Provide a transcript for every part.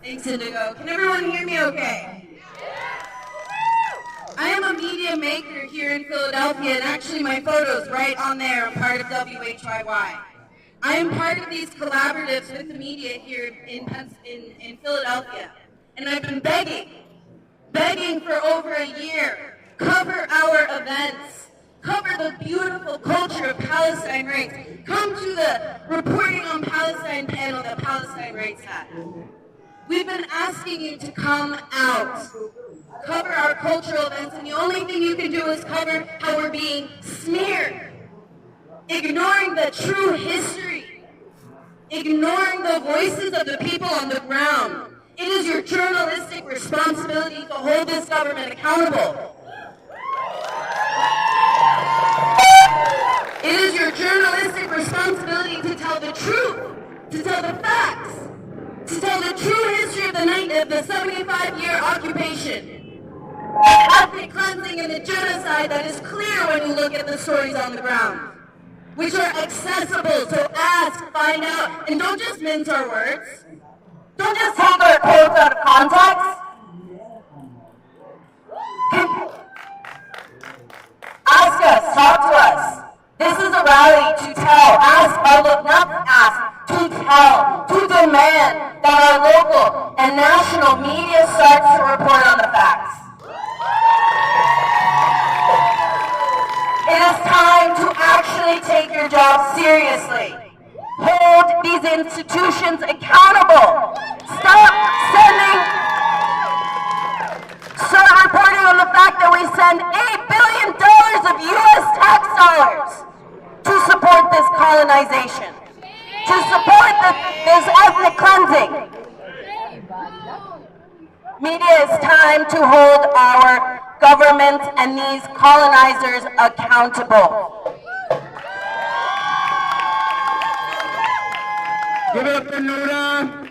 Thanks, Indigo. Can everyone hear me okay? I am a media maker here in Philadelphia, and actually my photo's right on there. I'm part of WHYY. I am part of these collaboratives with the media here in Philadelphia, and I've been begging for over a year. Cover our events. Cover the beautiful culture of Palestine Rights. Come to the Reporting on Palestine panel that Palestine Rights had. We've been asking you to come out. Cover our cultural events, and the only thing you can do is cover how we're being smeared. Ignoring the true history. Ignoring the voices of the people on the ground. It is your journalistic responsibility to hold this government accountable. It is your journalistic responsibility to tell the truth, to tell the facts, to tell the true history of the 75-year occupation, ethnic cleansing and the genocide that is clear when you look at the stories on the ground, which are accessible, so ask, find out, and don't just mince our words. Don't just take our quotes out of context. Ask us, talk to us. This is a rally to tell, not ask, to tell, to demand that our local and national media starts to report on the facts. It is time to actually take your job seriously. Hold these institutions accountable. Start reporting on the fact that we send $8 billion of U.S. tax dollars to support this colonization, to support this ethnic cleansing. Media, it's time to hold our government and these colonizers accountable. Give it up for Noda.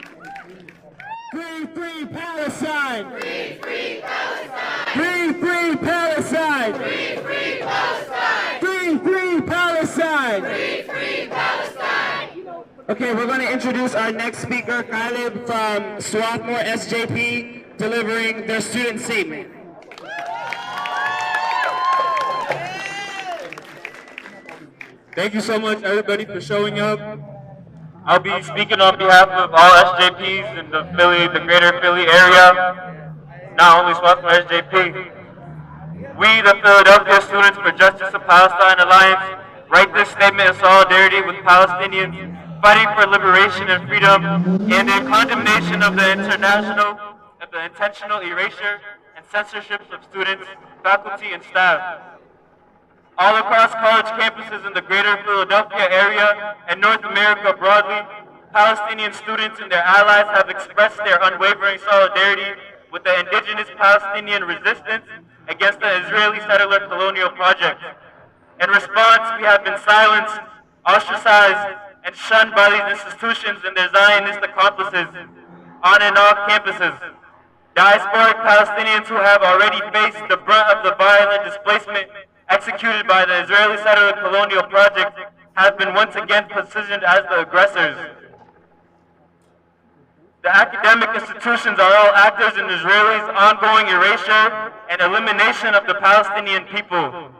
Free, free Palestine! Free, free Palestine! Free, free Palestine! Free, free Palestine! Free, free Palestine! Free, free Palestine! Okay, we're going to introduce our next speaker, Khalid from Swarthmore SJP, delivering their student statement. Thank you so much, everybody, for showing up. I'll be speaking on behalf of all SJPs in the greater Philly area, not only Swarthmore SJP. We, the Philadelphia Students for Justice of Palestine Alliance, write this statement in solidarity with Palestinians fighting for liberation and freedom, and in condemnation of the intentional erasure and censorship of students, faculty, and staff. All across college campuses in the greater Philadelphia area and North America broadly, Palestinian students and their allies have expressed their unwavering solidarity with the indigenous Palestinian resistance against the Israeli settler colonial project. In response, we have been silenced, ostracized, and shunned by these institutions and their Zionist accomplices on and off campuses. Diasporic Palestinians who have already faced the brunt of the violent displacement executed by the Israeli settler colonial project have been once again positioned as the aggressors. The academic institutions are all actors in Israelis' ongoing erasure and elimination of the Palestinian people.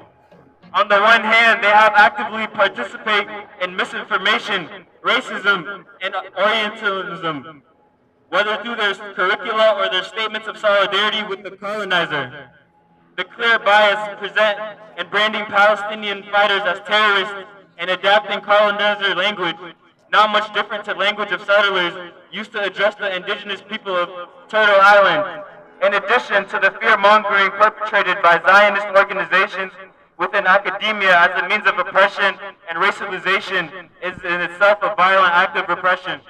On the one hand, they have actively participated in misinformation, racism, and Orientalism, whether through their curricula or their statements of solidarity with the colonizer. The clear bias present in branding Palestinian fighters as terrorists and adapting colonizer language, not much different to language of settlers used to address the indigenous people of Turtle Island. In addition to the fear-mongering perpetrated by Zionist organizations within academia as a means of oppression and racialization is in itself a violent act of repression.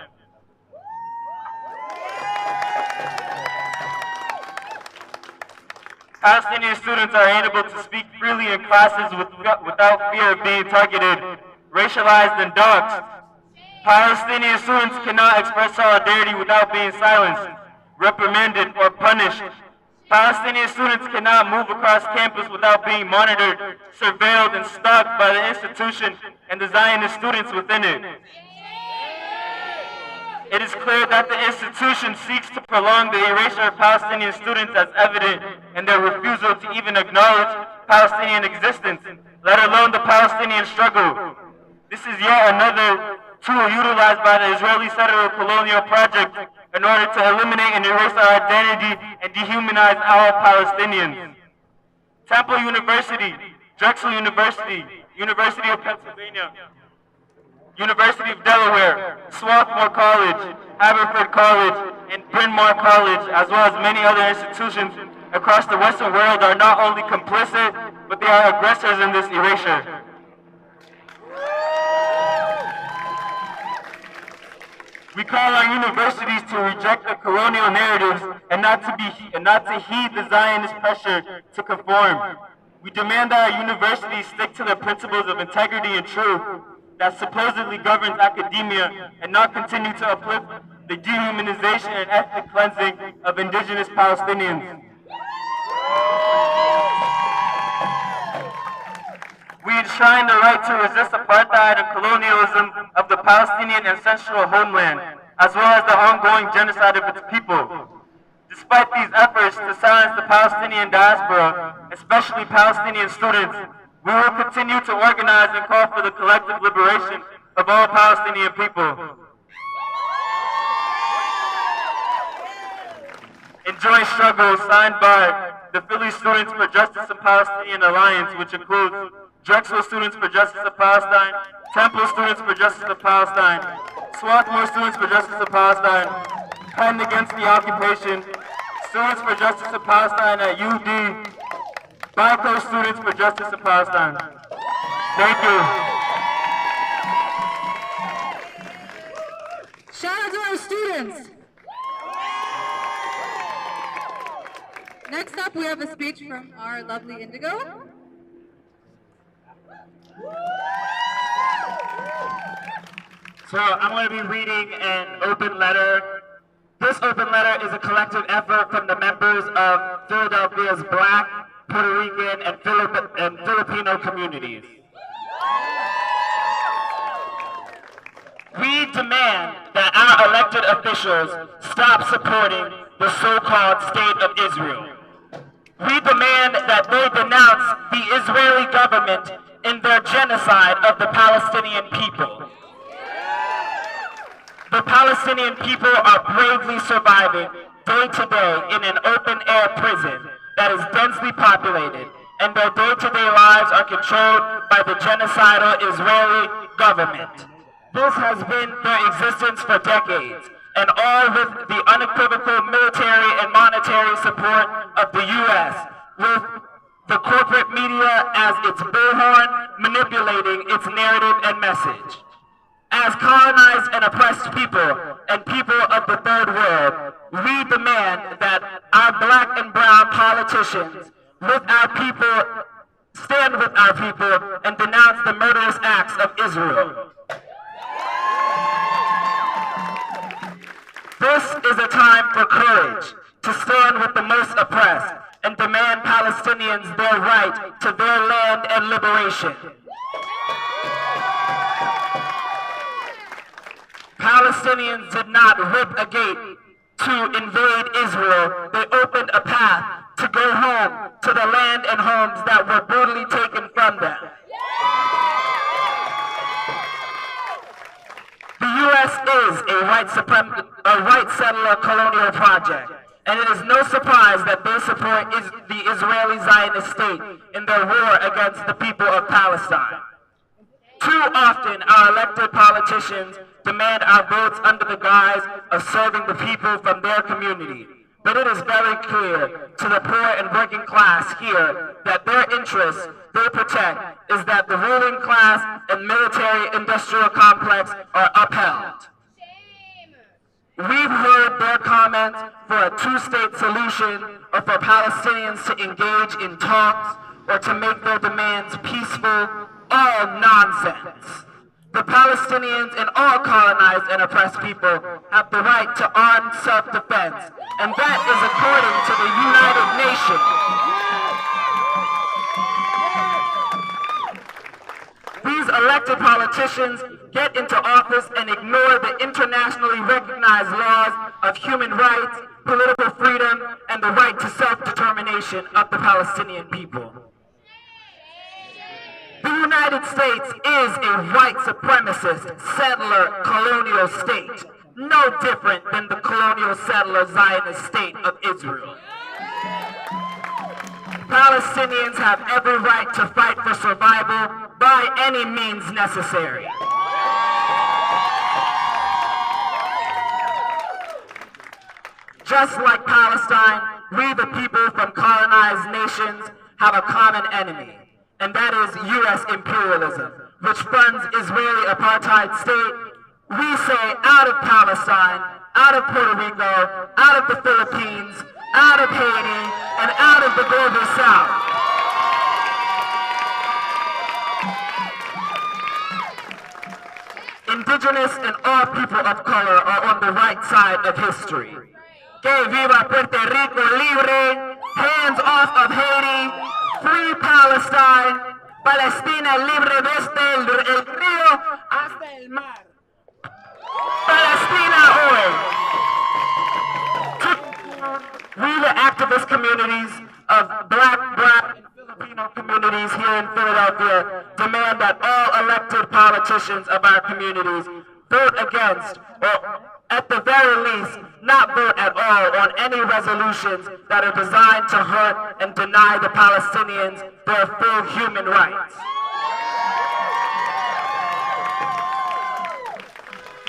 Palestinian students are able to speak freely in classes without fear of being targeted, racialized, and doxxed. Palestinian students cannot express solidarity without being silenced, reprimanded, or punished. Palestinian students cannot move across campus without being monitored, surveilled, and stalked by the institution and the Zionist students within it. It is clear that the institution seeks to prolong the erasure of Palestinian students as evident in their refusal to even acknowledge Palestinian existence, let alone the Palestinian struggle. This is yet another tool utilized by the Israeli settler colonial project in order to eliminate and erase our identity and dehumanize our Palestinians. Temple University, Drexel University, University of Pennsylvania, University of Delaware, Swarthmore College, Haverford College, and Bryn Mawr College, as well as many other institutions across the Western world are not only complicit, but they are aggressors in this erasure. We call our universities to reject the colonial narratives and not to heed the Zionist pressure to conform. We demand that our universities stick to the principles of integrity and truth that supposedly governs academia and not continue to uplift the dehumanization and ethnic cleansing of indigenous Palestinians. We enshrine the right to resist apartheid and colonialism of the Palestinian ancestral homeland, as well as the ongoing genocide of its people. Despite these efforts to silence the Palestinian diaspora, especially Palestinian students, we will continue to organize and call for the collective liberation of all Palestinian people. In joint struggle signed by the Philly Students for Justice and Palestinian Alliance, which includes Drexel Students for Justice of Palestine, Temple Students for Justice of Palestine, Swarthmore Students for Justice of Palestine, Penn Against the Occupation, Students for Justice of Palestine at UD, BICO Students for Justice of Palestine. Thank you. Shout out to our students. Next up, we have a speech from our lovely Indigo. So I'm going to be reading an open letter. This open letter is a collective effort from the members of Philadelphia's Black, Puerto Rican, and Filipino communities. We demand that our elected officials stop supporting the so-called State of Israel. We demand that they denounce the Israeli government in their genocide of the Palestinian people. The Palestinian people are bravely surviving day to day in an open-air prison that is densely populated, and their day-to-day lives are controlled by the genocidal Israeli government. This has been their existence for decades, and all with the unequivocal military and monetary support of the U.S., with the corporate media as its bullhorn manipulating its narrative and message. As colonized and oppressed people and people of the Third World, we demand that our black and brown politicians stand with our people and denounce the murderous acts of Israel. This is a time for courage to stand with the most oppressed and demand Palestinians their right to their land and liberation. Palestinians did not rip a gate to invade Israel. They opened a path to go home to the land and homes that were brutally taken from them. The U.S. is a white settler colonial project, and it is no surprise that they support the Israeli Zionist state in their war against the people of Palestine. Too often, our elected politicians demand our votes under the guise of serving the people from their community. But it is very clear to the poor and working class here that their interests they protect is that the ruling class and military-industrial complex are upheld. We've heard their comments for a two-state solution or for Palestinians to engage in talks or to make their demands peaceful. All nonsense. The Palestinians and all colonized and oppressed people have the right to armed self-defense, and that is according to the United Nations. These elected politicians get into office and ignore the internationally recognized laws of human rights, political freedom, and the right to self-determination of the Palestinian people. The United States is a white supremacist, settler, colonial state, no different than the colonial settler Zionist state of Israel. Palestinians have every right to fight for survival by any means necessary. Just like Palestine, we the people from colonized nations have a common enemy, and that is U.S. imperialism, which funds Israeli apartheid state. We say out of Palestine, out of Puerto Rico, out of the Philippines, out of Haiti, and out of the global South. Indigenous and all people of color are on the right side of history. Que viva Puerto Rico libre, hands off of Haiti, free Palestine, Palestina libre desde el río hasta el mar. Palestina hoy! We, the activist communities of Black, and Filipino communities here in Philadelphia, demand that all elected politicians of our communities vote against, or at the very least, not vote at all on any resolutions that are designed to hurt and deny the Palestinians their full human rights.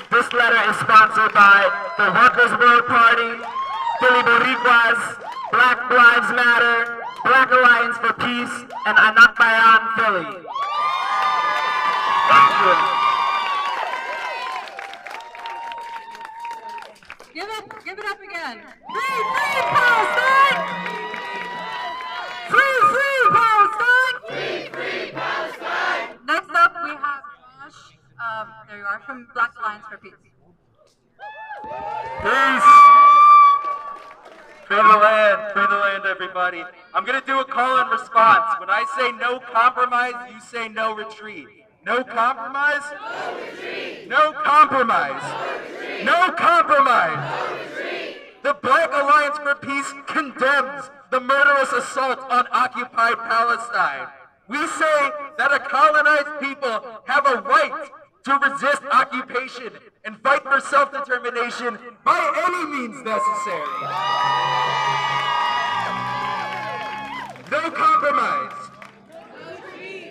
This letter is sponsored by the Workers' World Party, Philly Boricuas, Black Lives Matter, Black Alliance for Peace, and Anakbayan Philly. Thank you. Give it up again. Free Palestine! Free Palestine! Free Palestine! Next up, we have Josh. There you are, from Black Alliance for Peace. Peace! Free the land, everybody. I'm gonna do a call and response. When I say no compromise, you say no retreat. No compromise? No retreat! No compromise! No compromise! No retreat! The Black Alliance for Peace condemns the murderous assault on occupied Palestine. We say that a colonized people have a right to resist occupation and fight for self-determination by any means necessary. No compromise.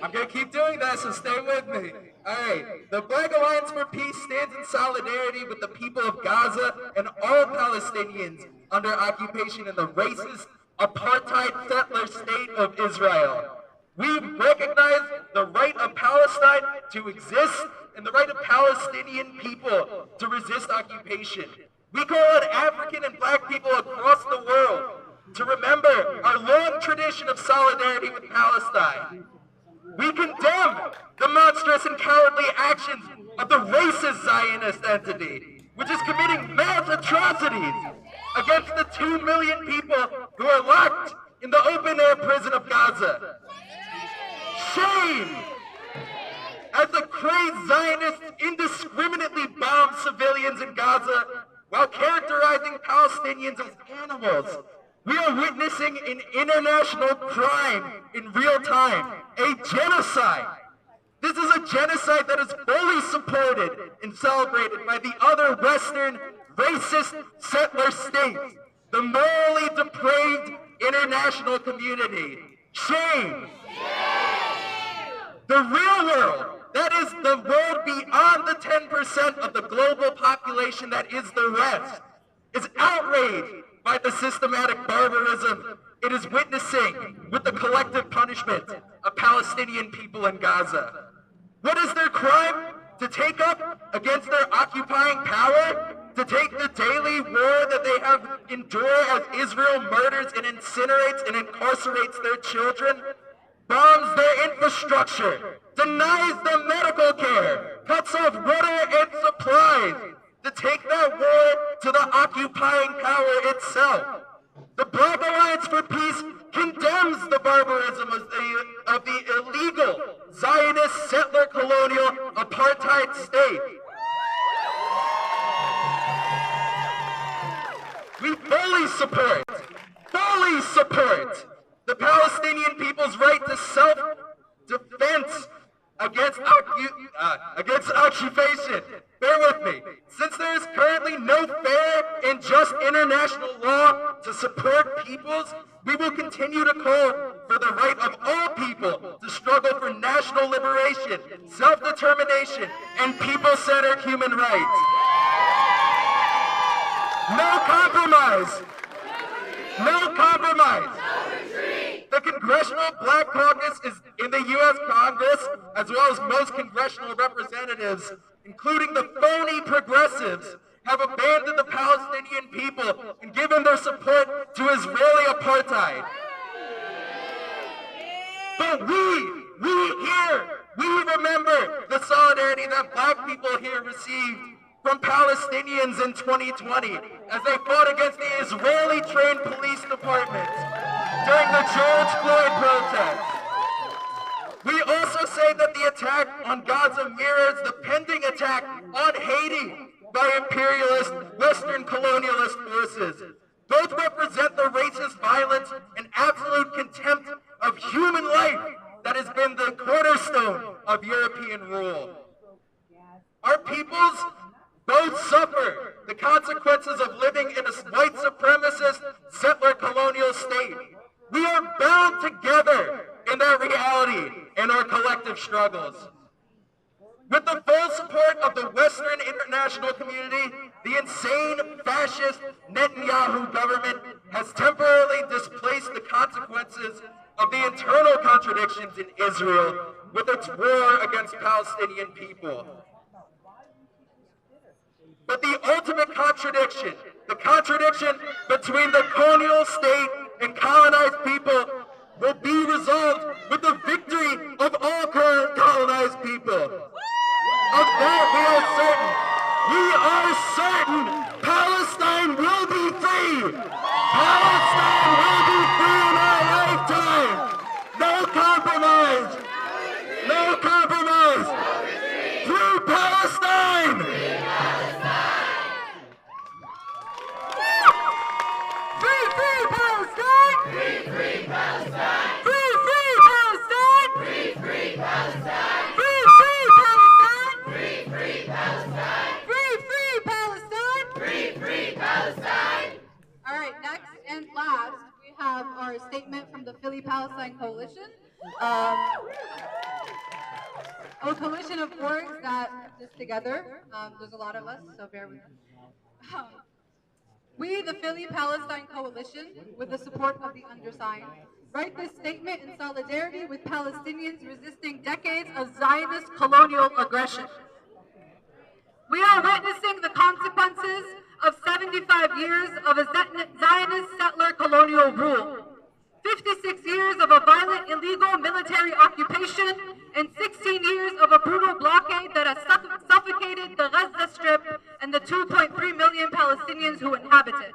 I'm going to keep doing that, so stay with me. Alright, the Black Alliance for Peace stands in solidarity with the people of Gaza and all Palestinians under occupation in the racist, apartheid settler state of Israel. We recognize the right of Palestine to exist and the right of Palestinian people to resist occupation. We call on African and Black people across the world to remember our long tradition of solidarity with Palestine. We condemn the monstrous and cowardly actions of the racist Zionist entity, which is committing mass atrocities against the 2 million people who are locked in the open-air prison of Gaza. Shame! As the crazed Zionists indiscriminately bomb civilians in Gaza while characterizing Palestinians as animals, we are witnessing an international crime in real time, a genocide. This is a genocide that is fully supported and celebrated by the other Western racist settler states, the morally depraved international community. Shame! The real world, that is the world beyond the 10% of the global population that is the West, is outraged by the systematic barbarism it is witnessing with the collective punishment of Palestinian people in Gaza. What is their crime? To take up against their occupying power? To take the daily war that they have endured as Israel murders and incinerates and incarcerates their children? Bombs their infrastructure, denies them medical care, cuts off water and supplies, to take that war to the occupying power itself. The Black Alliance for Peace condemns the barbarism of the illegal Zionist settler colonial apartheid apartheid state. We fully support the Palestinian people's right to self-defense against occupation. Bear with me. Since there is currently no fair and just international law to support peoples, we will continue to call for the right of all people to struggle for national liberation, self-determination, and people-centered human rights. No compromise. No compromise. The Congressional Black Caucus is in the U.S. Congress, as well as most congressional representatives, including the phony progressives, have abandoned the Palestinian people and given their support to Israeli apartheid. But we remember the solidarity that black people here received from Palestinians in 2020 as they fought against the Israeli-trained police department during the George Floyd protests. We also say that the attack on Gaza mirrors the pending attack on Haiti by imperialist Western colonialist forces. Both represent the racist violence and absolute contempt of human life that has been the cornerstone of European rule. Our peoples both suffer the consequences of living in a white supremacist settler colonial state. We are bound together in that reality in our collective struggles. With the full support of the Western international community, the insane fascist Netanyahu government has temporarily displaced the consequences of the internal contradictions in Israel with its war against Palestinian people. But the ultimate contradiction, the contradiction between the colonial state and colonized people, will be resolved with the victory of all colonized people. Of that we are certain. Palestine will be free. Palestine will be free in our lifetime. No compromise. No compromise. Free Palestine. Free Palestine. Free Palestine! Free Palestine. Free Palestine! Free Palestine. Free Palestine! Free Palestine! All right, next and last, we have our statement from the Philly Palestine Coalition. A coalition of orgs that put this together. There's a lot of us, so bear with me. We, the Philly Palestine Coalition, with the support of the undersigned, write this statement in solidarity with Palestinians resisting decades of Zionist colonial aggression. We are witnessing the consequences of 75 years of a Zionist settler colonial rule, 56 years of a violent illegal military occupation, and 16 years of a brutal blockade that has suffocated the Gaza Strip and the 2.3 million Palestinians who inhabit it.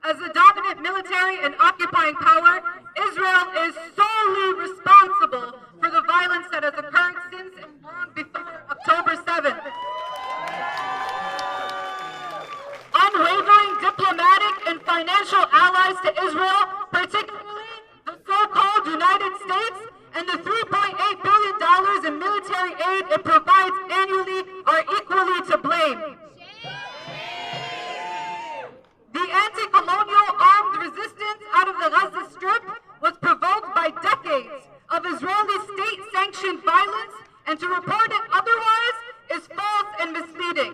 As the dominant military and occupying power, Israel is solely responsible for the violence that has occurred since and long before October 7th. Unwavering diplomatic and financial allies to Israel, particularly the so-called United States, and the $3.8 billion in military aid it provides annually are equally to blame. The anti-colonial armed resistance out of the Gaza Strip was provoked by decades of Israeli state-sanctioned violence, and to report it otherwise is false and misleading.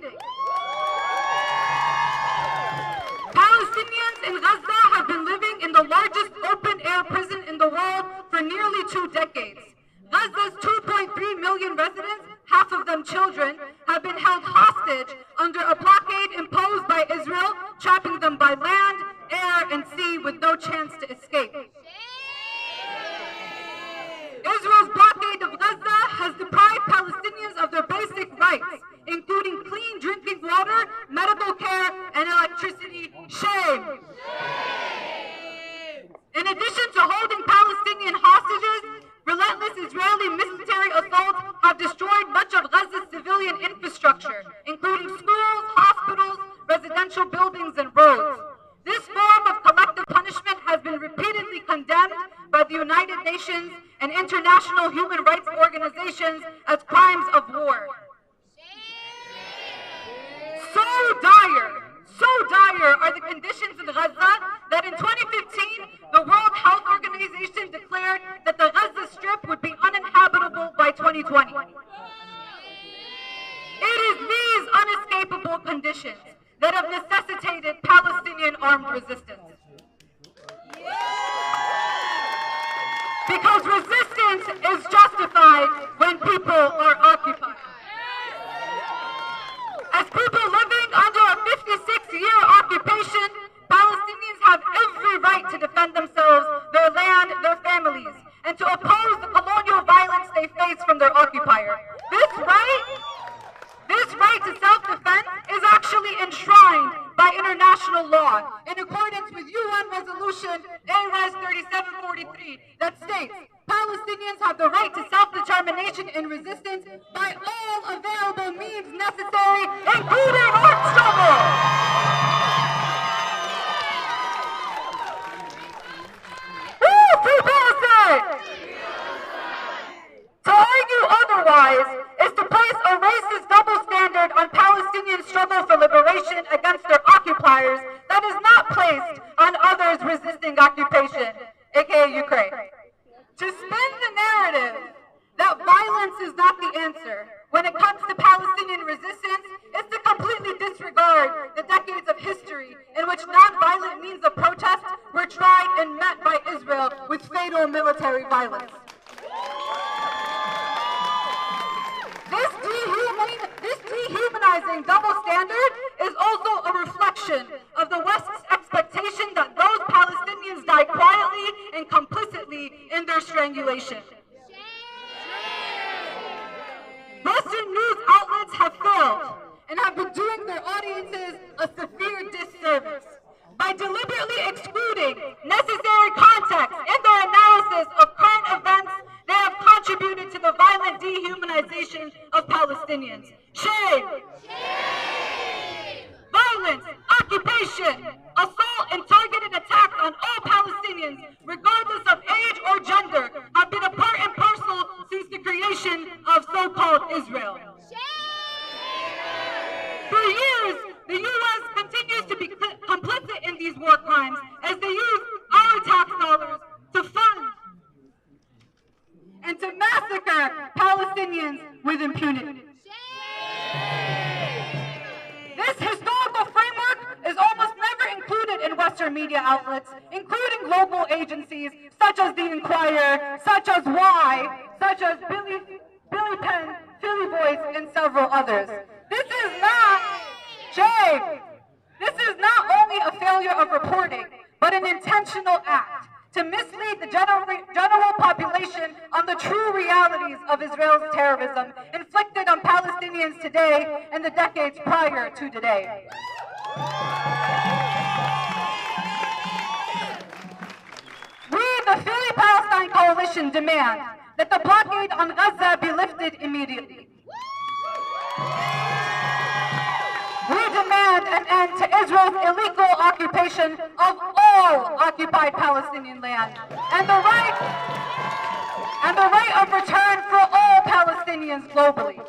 Palestinians in Gaza have been living in the largest open-air prison in the world for nearly 2 decades. Gaza's 2.3 million residents, half of them children, have been held hostage under a blockade imposed by Israel, trapping them by land, air, and sea with no chance to escape. Israel's blockade of Gaza has deprived Palestinians of their basic rights, including clean drinking water, medical care, and electricity. Shame! In addition to holding Palestinian hostages, relentless Israeli military assaults have destroyed much of Gaza's civilian infrastructure, including schools, hospitals, residential buildings, and roads. This form of collective punishment has been repeatedly condemned by the United Nations and international human rights organizations as crimes of war. So dire are the conditions in Gaza that in 2015, the World Health Organization declared that the Gaza Strip would be uninhabitable by 2020. It is these unescapable conditions that have necessitated Palestinian armed resistance. Because resistance is justified when people are occupied. As people living under a 56-year occupation, Palestinians have every right to defend themselves, their land, their families, and to oppose the colonial violence they face from their occupier. This right to self-defense is actually enshrined by international law in accordance with UN Resolution ARES 3743 that states Palestinians have the right to self-determination and resistance by all available means necessary, including armed struggle. Woo! Free Palestine! To argue otherwise is to place a racist double standard on Palestinian struggle for liberation against their occupiers that is not placed on others resisting occupation, aka Ukraine. To spin the narrative that violence is not the answer when it comes to Palestinian resistance is to completely disregard the decades of history in which non-violent means of protest were tried and met by Israel with fatal military violence. This dehumanizing double standard is also a reflection of the West's expectation that those Palestinians die quietly and complicitly in their strangulation. Western news outlets have failed and have been doing their audiences a severe disservice by deliberately excluding necessary context in their analysis of current events. They have contributed to the violent dehumanization of Palestinians. Shame! Shame! Violence, occupation, assault, and targeted attacks on all Palestinians, regardless of age or gender, have been a part and parcel since the creation of so-called Israel. For years, the U.S. continues to be complicit in these war crimes as they use our tax dollars to fund and to massacre Palestinians with impunity. This historical framework is almost never included in Western media outlets, including local agencies such as The Inquirer, such as Y, such as Billy Penn, Philly Voice, and several others. This is not shame. This is not only a failure of reporting, but an intentional act to mislead the general population on the true realities of Israel's terrorism inflicted on Palestinians today and the decades prior to today. We, the Philly Palestine Coalition, demand that the blockade on Gaza be lifted immediately. We demand an end to Israel's illegal occupation of all occupied Palestinian land and the right of return for all Palestinians globally.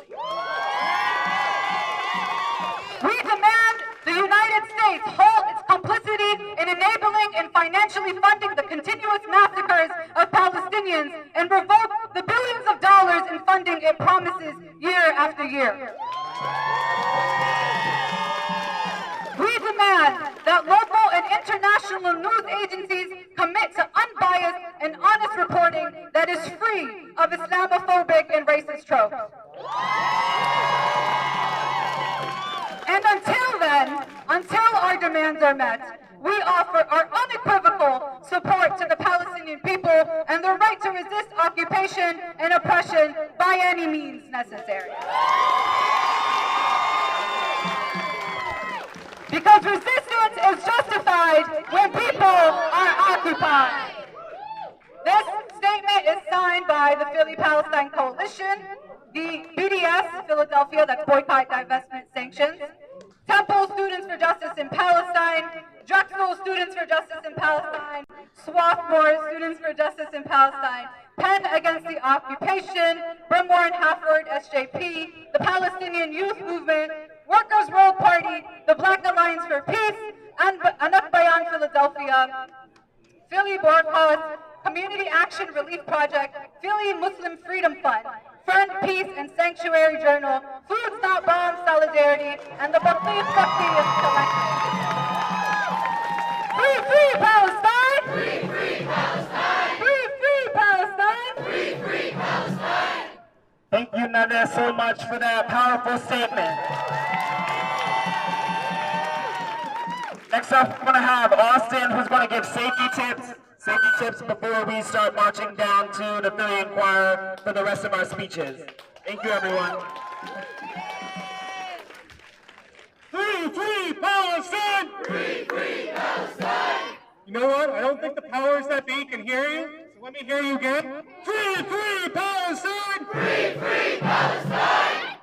We demand the United States halt its complicity in enabling and financially funding the continuous massacres of Palestinians and revoke the billions of dollars in funding it promises year after year. We demand that local and international news agencies commit to unbiased and honest reporting that is free of Islamophobic and racist tropes. And until our demands are met, we offer our unequivocal support to the Palestinian people and their right to resist occupation and oppression by any means necessary. Because resistance is justified when people are occupied. This statement is signed by the Philly Palestine Coalition, The BDS, Philadelphia, that's Boycott, Divestment, Sanctions. Temple Students for Justice in Palestine. Drexel Students for Justice in Palestine. Swarthmore Students for Justice in Palestine. Penn Against the Occupation. Bremore and Halford, SJP. The Palestinian Youth Movement. Workers' World Party. The Black Alliance for Peace. And Anak Bayan, Philadelphia. Philly Boycott, Community Action Relief Project, Philly Muslim Freedom Fund, Friend, Peace, and Sanctuary Journal, Foods Not Bombs Solidarity, and the Blatantly Collective. Free, free Palestine! Free, free Palestine! Free, free Palestine! Free, free Palestine! Thank you, Nada, so much for that powerful statement. Next up, we're going to have Austin, who's going to give safety tips before we start marching down to the Philly Inquirer for the rest of our speeches. Thank you, everyone. Free, free Palestine! Free, free Palestine! You know what? I don't think the powers that be can hear you, so let me hear you again. Free, free Palestine! Free, free Palestine!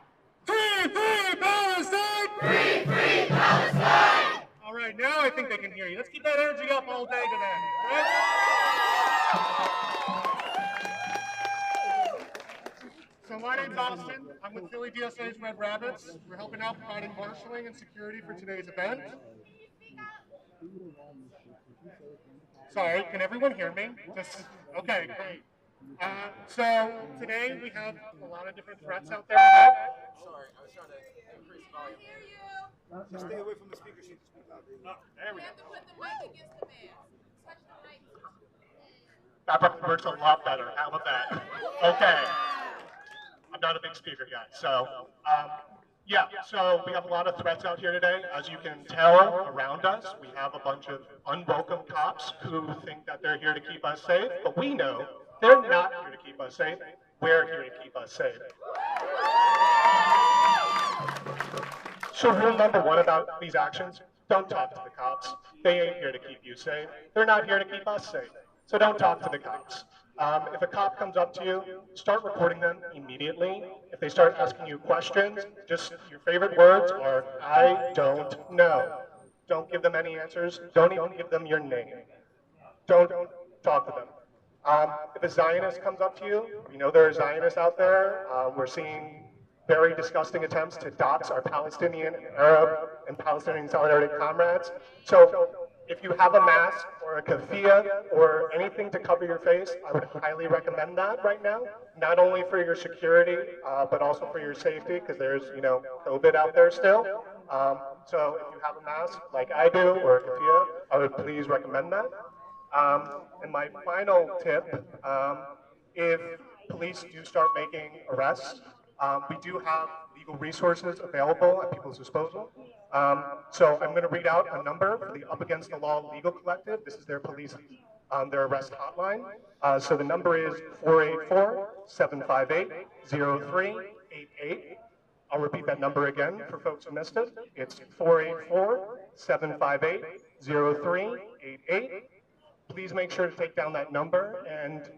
Free, free Palestine! Free, free Palestine! All right, now I think they can hear you. Let's keep that energy up all day today, right? So my name's Austin. I'm with Philly DSA's Red Rabbits. We're helping out providing marshalling and security for today's event. Sorry, can everyone hear me? Okay, great. So today we have a lot of different threats out there today. Sorry, I was trying to increase volume. Just stay away from the speaker sheet. There we go. Put the mic against the mask. Touch the mic. That works a lot better. How about that? Okay. I'm not a big speaker guy, so yeah. So we have a lot of threats out here today. As you can tell around us, we have a bunch of unwelcome cops who think that they're here to keep us safe, but we know they're not here to keep us safe. We're here to keep us safe. So rule number one about these actions, don't talk to the cops. They ain't here to keep you safe. They're not here to keep us safe. So don't talk to the cops. If a cop comes up to you, start reporting them immediately. If they start asking you questions, just your favorite words are, I don't know. Don't give them any answers. Don't even give them your name. Don't talk to them. If a Zionist comes up to you, you know there are Zionists out there. We're seeing very disgusting attempts to dox our Palestinian, Arab, and Palestinian solidarity comrades. So if you have a mask or a keffiyeh or anything to cover your face, I would highly recommend that right now. Not only for your security, but also for your safety, because there's, COVID out there still. So if you have a mask like I do or a keffiyeh, I would please recommend that. And my final tip, if police do start making arrests, we do have legal resources available at people's disposal. So I'm going to read out a number for the Up Against the Law Legal Collective. This is their police, their arrest hotline. So the number is 484-758-0388. I'll repeat that number again for folks who missed it. It's 484-758-0388. Please make sure to take down that number and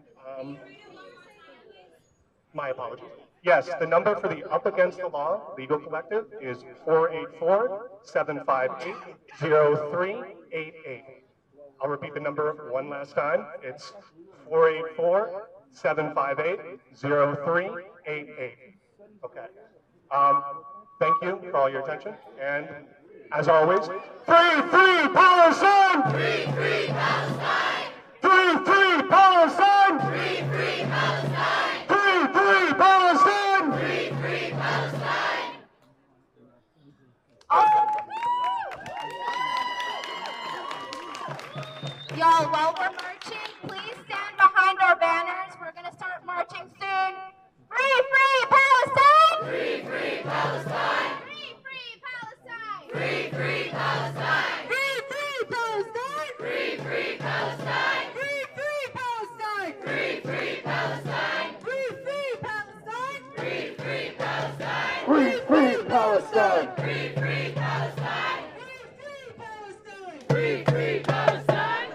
my apologies. Yes, the number for the Up Against the Law Legal Collective is 484-758-0388. I'll repeat the number one last time. It's 484-758-0388. Okay. Thank you for all your attention. And as always, free, free Palestine! Free, free Palestine! Free, free Palestine! Free, free Palestine! Free, free Palestine! Free, free Palestine! Y'all, while we're marching, please stand behind our banners. We're going to start marching soon. Free, free Palestine! Free, free Palestine! Free, free Palestine! Free, free Palestine! Free, free Palestine! Free, free Palestine! Free, free Palestine! Free, free Palestine! Free, free Palestine! Free, free Palestine! Free, free Palestine! Free, free Palestine! Free, free Palestine! Free, free Palestine!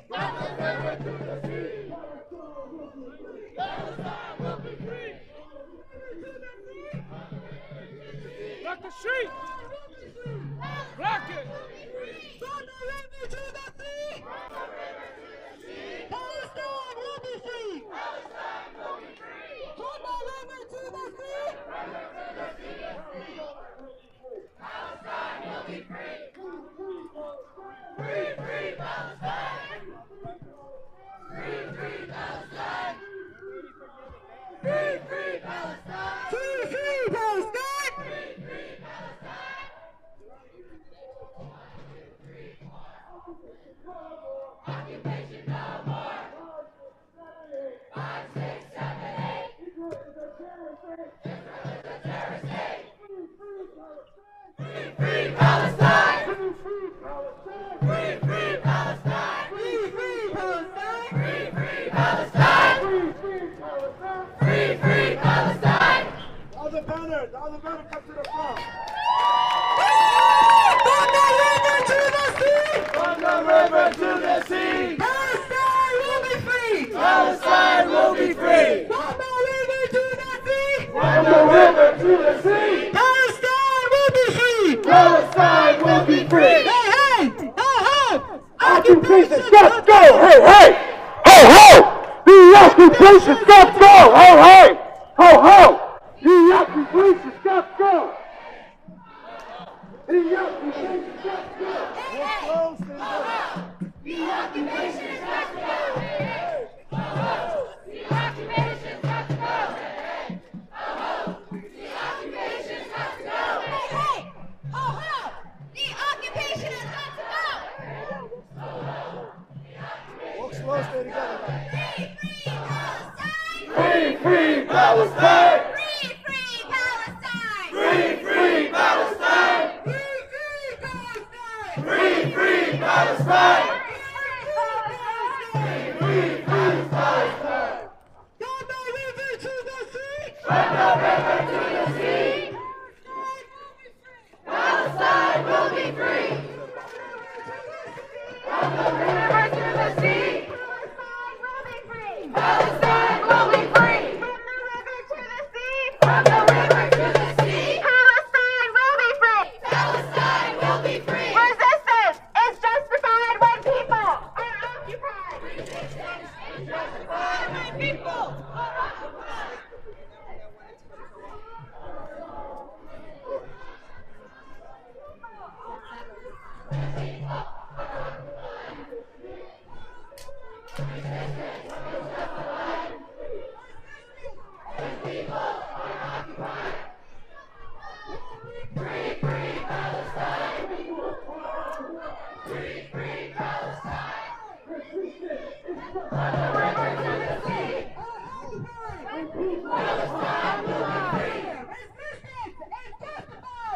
Palestine Palestine will be free! street. Block it. From the river to the sea. Palestine will be free. From the river to the sea. Palestine will be free. Free, free Palestine. Free, free Palestine. Free, free Palestine. Free, free Palestine. Free, free Palestine. Occupation no more. 5, 6, 7, 8. Israel is a terrorist state. Free, free Palestine. Free, free Palestine. Free, free Palestine. Free, free Palestine. Free, free Palestine. Free, free Palestine. All the banners come to the front. From the river to the sea. From the river to the sea. Palestine will be free. Palestine will be free. From the river to the sea. From the river to the sea. Palestine will be free. Palestine will be free. Hey, hey, ho, ho. Occupation stop go. Hey, hey. Ho, ho. The occupation stop go. Hey, hey. Ho, ho. The occupation stop go. The occupation stop go. The occupation is got to go. The occupation is got to go. The occupation is got to go. Hey, hey! Ho, ho! The occupation has got to go! Walk slow, stay together. Free, free Palestine! Free, free Palestine! Free, free Palestine! Free, free Palestine! Free, free Palestine! Free, free Palestine! Free, free Palestine! From the river to the sea. From the river to the sea! Palestine will be free! From the river to the sea! Palestine will be free! From the river to the sea! Palestine will be free! Palestine will be free! Resistance is justified when people are occupied! Resistance is justified when people are occupied!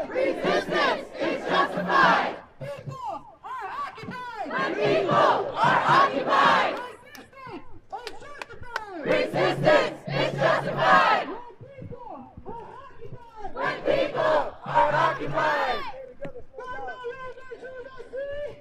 Resistance is justified! People are occupied. When people are occupied. Resistance is justified. Resistance is justified. When people are occupied.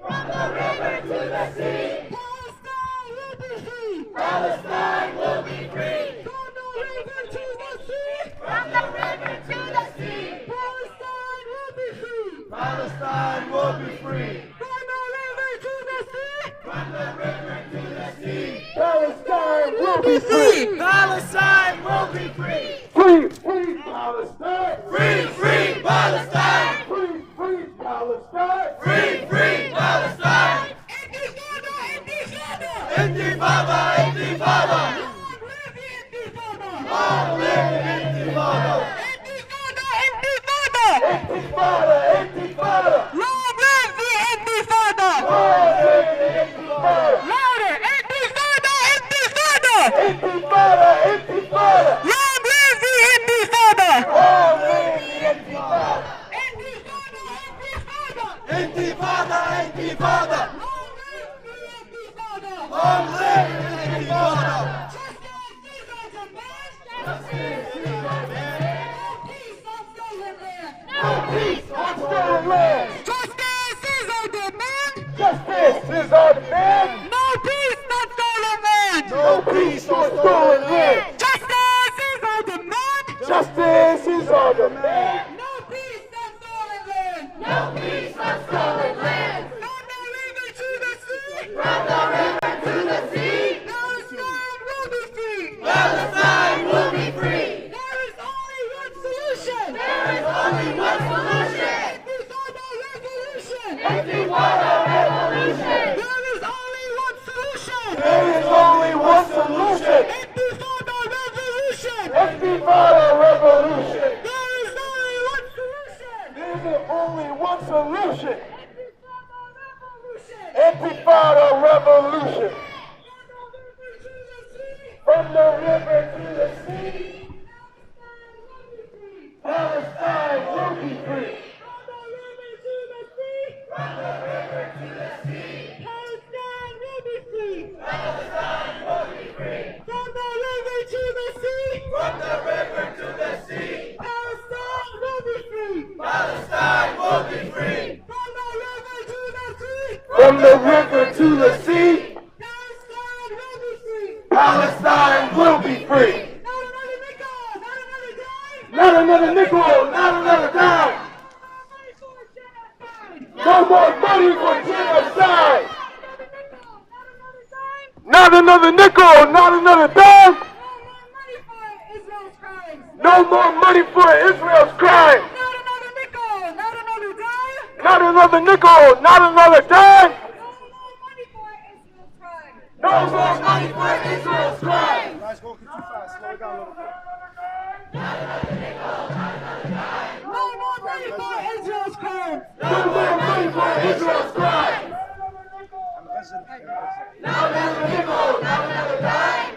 From the river to the sea. Palestine will be free. Palestine will be free. From the river to the sea. From the river to the sea. Palestine will be free. Palestine will be free. From the river to the sea. From the river to the sea. Palestine will be free. Palestine will be free. Free, free Palestine. Free, free Palestine. Free, free Palestine. Free, free Palestine. Intifada, intifada. Intifada, intifada. Long live the intifada. Long live intifada. Intifada, intifada. Intifada, intifada. Long live the intifada. Long live the intifada. Louder, intifada, intifada. Intifada, intifada. Long live the intifada. Long live the intifada. Intifada, intifada. Intifada, intifada. Long live the intifada. Long live the intifada. Justice is our demand. No peace on stolen land. No peace on stolen land. Justice is our demand. Justice is our demand. No peace on stolen land. No peace on stolen land. Justice is our demand. Justice is our demand. No peace on stolen solution. Intifada revolution. From the river to the sea, Palestine will be free. From the river to the sea, Palestine will be free. Palestine will be free. From the river to the sea, from the river to the sea, Palestine will be free. Palestine will be free. From the river to the sea, from the river to the sea, Palestine will be free. Palestine will be free. Not another nickel, not another dime. No more money for genocide. Not another nickel, not another dime. No more money for Israel's crime. Not another nickel, not another dime. No more money for Israel's crime. Guys, go too fast. Slow it down a little bit. Not another nickel, not another dime. No more money for Israel's crime. No more money for Israel's crime. Not another nickel, not another dime.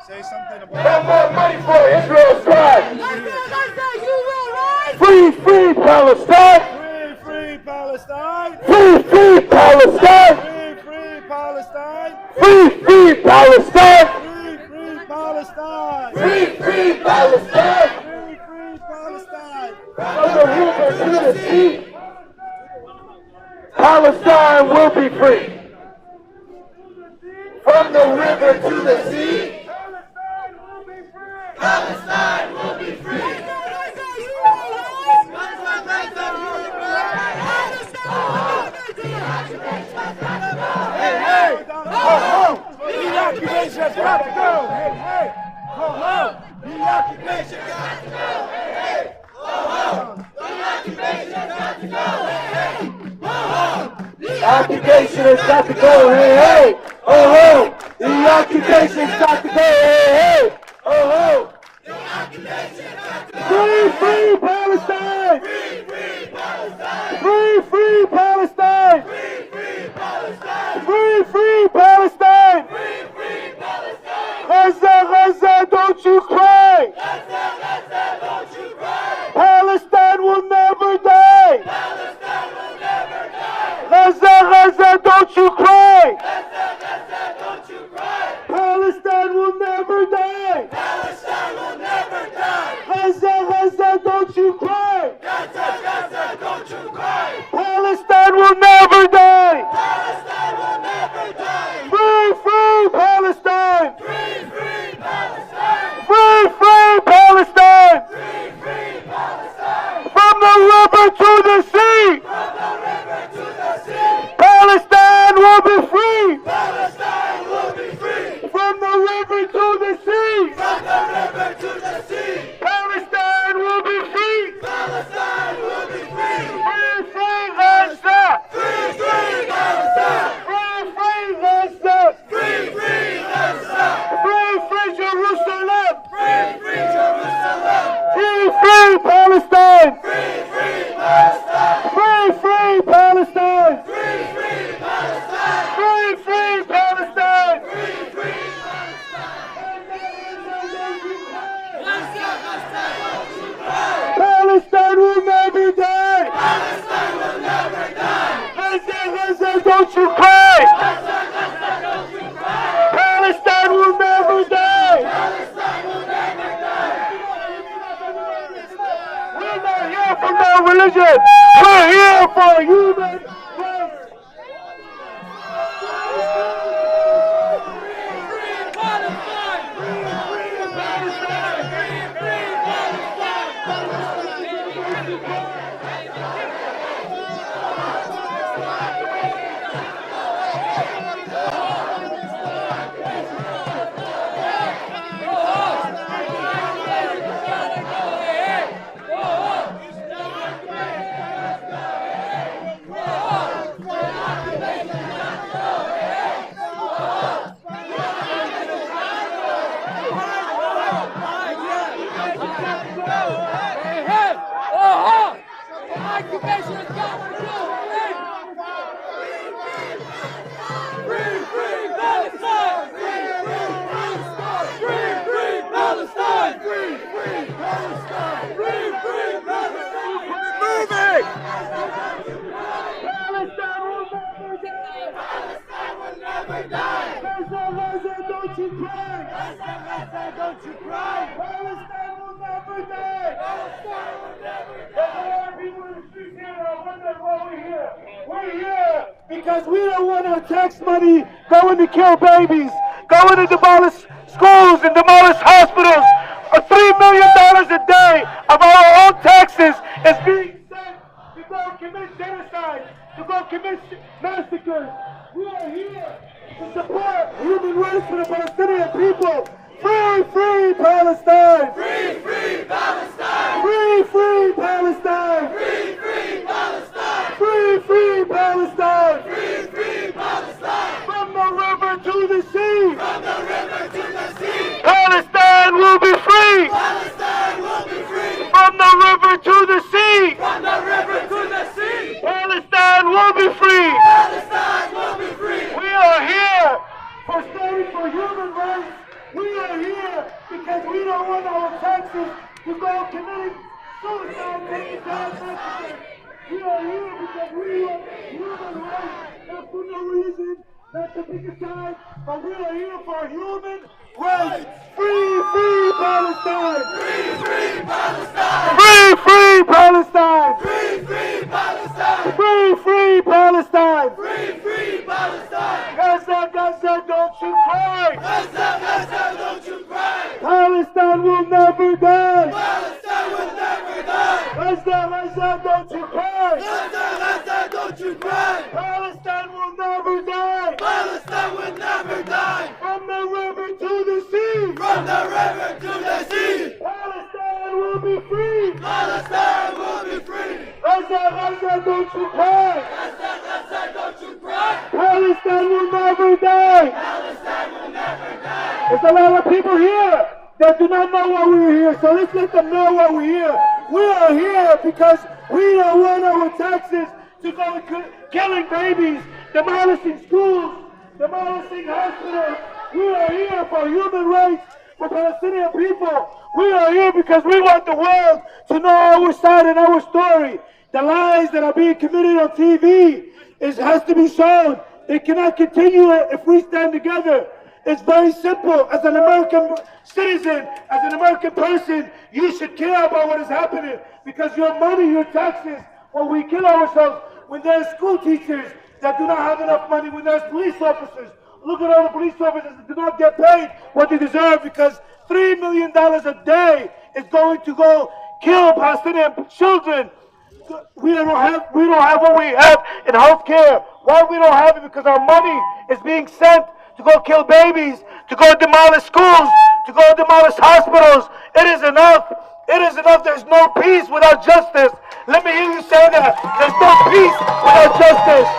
Say something about no more money for Israel's crime. You will rise. Free, free Palestine. Free, free Palestine. Free, free Palestine. Palestine! Free, free Palestine! Free, free Palestine! Free, free Palestine! Free, free Palestine! From the river to the sea, Palestine will be free. From the river to the sea, Palestine will be free. Hey, ho, ho! The occupation's got to go! Hey, hey! Ho, ho! The occupation's got to go! Hey, hey! Ho, ho! The occupation's got to go! Hey, hey! Ho, ho! The occupation has got to go! Hey, hey! Ho, ho! The occupation's got to go! Hey, hey! Ho, ho! The occupation's got to go! Free, free Palestine! Free, free Palestine! Free, free Palestine! Free, free Palestine! Free, free Palestine! Free, free Palestine! Gaza, Gaza, don't you cry! Gaza, Gaza, don't you cry! Palestine will never die! Palestine will never die! Gaza, Gaza, don't you cry! Gaza, Gaza, don't you cry! Palestine will never die! Palestine will never die! Gaza, Gaza, don't you cry! Gaza, Gaza, don't you cry! Palestine will never die! Palestine will never die! Free, free Palestine! Free, free Palestine! Free, free Palestine! Free, free Palestine! From the river to the sea! From the river to the sea! Palestine will be free! Palestine will be free! From the river to the sea! From the river to the sea! Palestine will be free! Palestine will be free! Free, free Gaza! Free, free Gaza! Free, free Gaza! Free, free Gaza! Free, free Jerusalem! Free, free Jerusalem! Free, free Palestine! Free, free Palestine! Free, free Palestine! Free, free Palestine! Free, free Palestine! Free, free Palestine will never die! Palestine will never die! Gaza, Gaza, don't you cry! Gaza, Gaza, don't you cry! Palestine will never die! Palestine will never die! We're not here for no religion! We're here for human rights! occupation has got to go. Free, free Palestine! Free, free Palestine! Free, free Palestine! Free, free Palestine! Free, free Palestine! We're moving! Palestine will never die! Palestine will never die! Gaza, Gaza, don't you cry! Gaza, Gaza, don't you cry! Palestine will never die! Palestine will never die! There's a lot of people in the streets here that are wondering why we're here. We're here because we don't want our tax money going to kill babies, going to demolish schools and demolish hospitals. $3 million a day of our own taxes is being sent to go commit genocide, to go commit massacres. We are here to support human rights for the Palestinian people. Free, free Palestine! Free, free Palestine! Free, free Palestine! Free, free Palestine! Free, free Palestine! Free, free Palestine! From the river to the sea! From the river to the sea! Palestine will be free! Palestine will be free! From the river to the sea! From the river to the sea! Palestine will be free! Palestine will be free! We are here for standing for human rights. We are here because we don't want our taxes to go committing suicide, taking down massacres. We are here because we want human rights, not for no reason, not to pick a side, but we are here for human rights. Free, free Palestine! Free, free Palestine! Free, free Palestine! Free, free Palestine! Free, free Palestine! Free, free Palestine! Gaza, Gaza, don't you cry! Gaza, Gaza, don't you cry! Palestine will never die! Palestine will never die! Gaza, Gaza, don't you cry! Gaza, Gaza, don't you cry! Palestine will never die! Palestine will never die! From the river to the sea! From the river to the sea! Palestine will be free! Palestine will be free! Gaza, Gaza, don't you cry! Gaza, Gaza, don't you cry! Palestine will never die! Palestine will never die! There's a lot of people here that do not know why we're here, so let's let them know why we're here. We are here because we don't want our taxes to go killing babies, demolishing schools, demolishing hospitals. We are here for human rights for Palestinian people. We are here because we want the world to know our side and our story. The lies that are being committed on TV has to be shown. It cannot continue if we stand together. It's very simple. As an American citizen, as an American person, you should care about what is happening because your money, your taxes, when we kill ourselves, when there's school teachers that do not have enough money, when there's police officers, look at all the police officers that do not get paid what they deserve because $3 million a day is going to go kill Palestinian children. We don't have what we have in health care. Why we don't have it? Because our money is being sent to go kill babies, to go demolish schools, to go demolish hospitals. It is enough. It is enough. There's no peace without justice. Let me hear you say that. There's no peace without justice.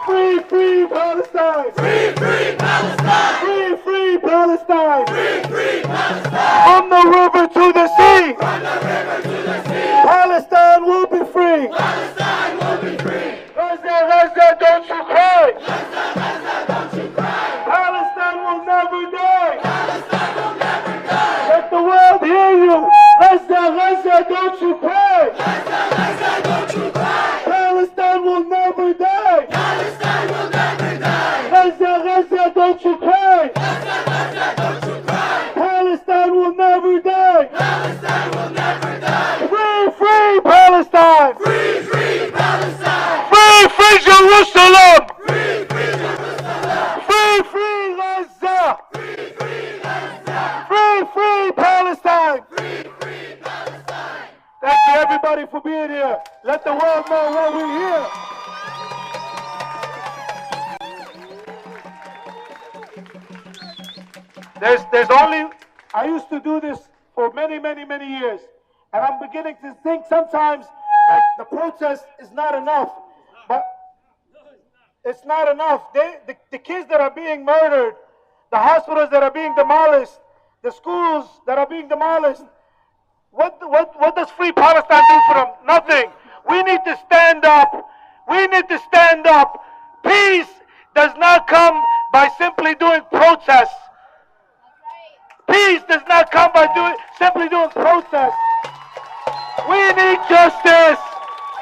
Free, free Palestine! Free, free Palestine! Free, free Palestine! Free, free Palestine! From the river to the sea! From the river to the sea! Palestine will be free! Palestine will be free! Gaza, Gaza, don't you cry! Gaza, Gaza, don't you cry! Palestine will never die! Palestine will never die! Let the world hear you! Gaza, Gaza, don't you cry! Gaza, Gaza, don't you cry! Palestine will never die! Palestine will never die! Gaza, Gaza, don't you cry! Gaza, Gaza, don't you cry! Palestine will never die! Palestine will never die! Free, free Palestine! Free, free Palestine! Free, free Jerusalem! Free, free Jerusalem! Free, free Gaza! Free, free Gaza! Free, free Palestine! Free, free Palestine! Thank you everybody for being here. Let the world know why we're here. There's only, I used to do this for many, many, many years. And I'm beginning to think sometimes like the protest is not enough. But it's not enough. The kids that are being murdered, the hospitals that are being demolished, the schools that are being demolished, What does Free Palestine do for them? Nothing. We need to stand up. We need to stand up. Peace does not come by simply doing protests. Peace does not come by simply doing protests. We need justice.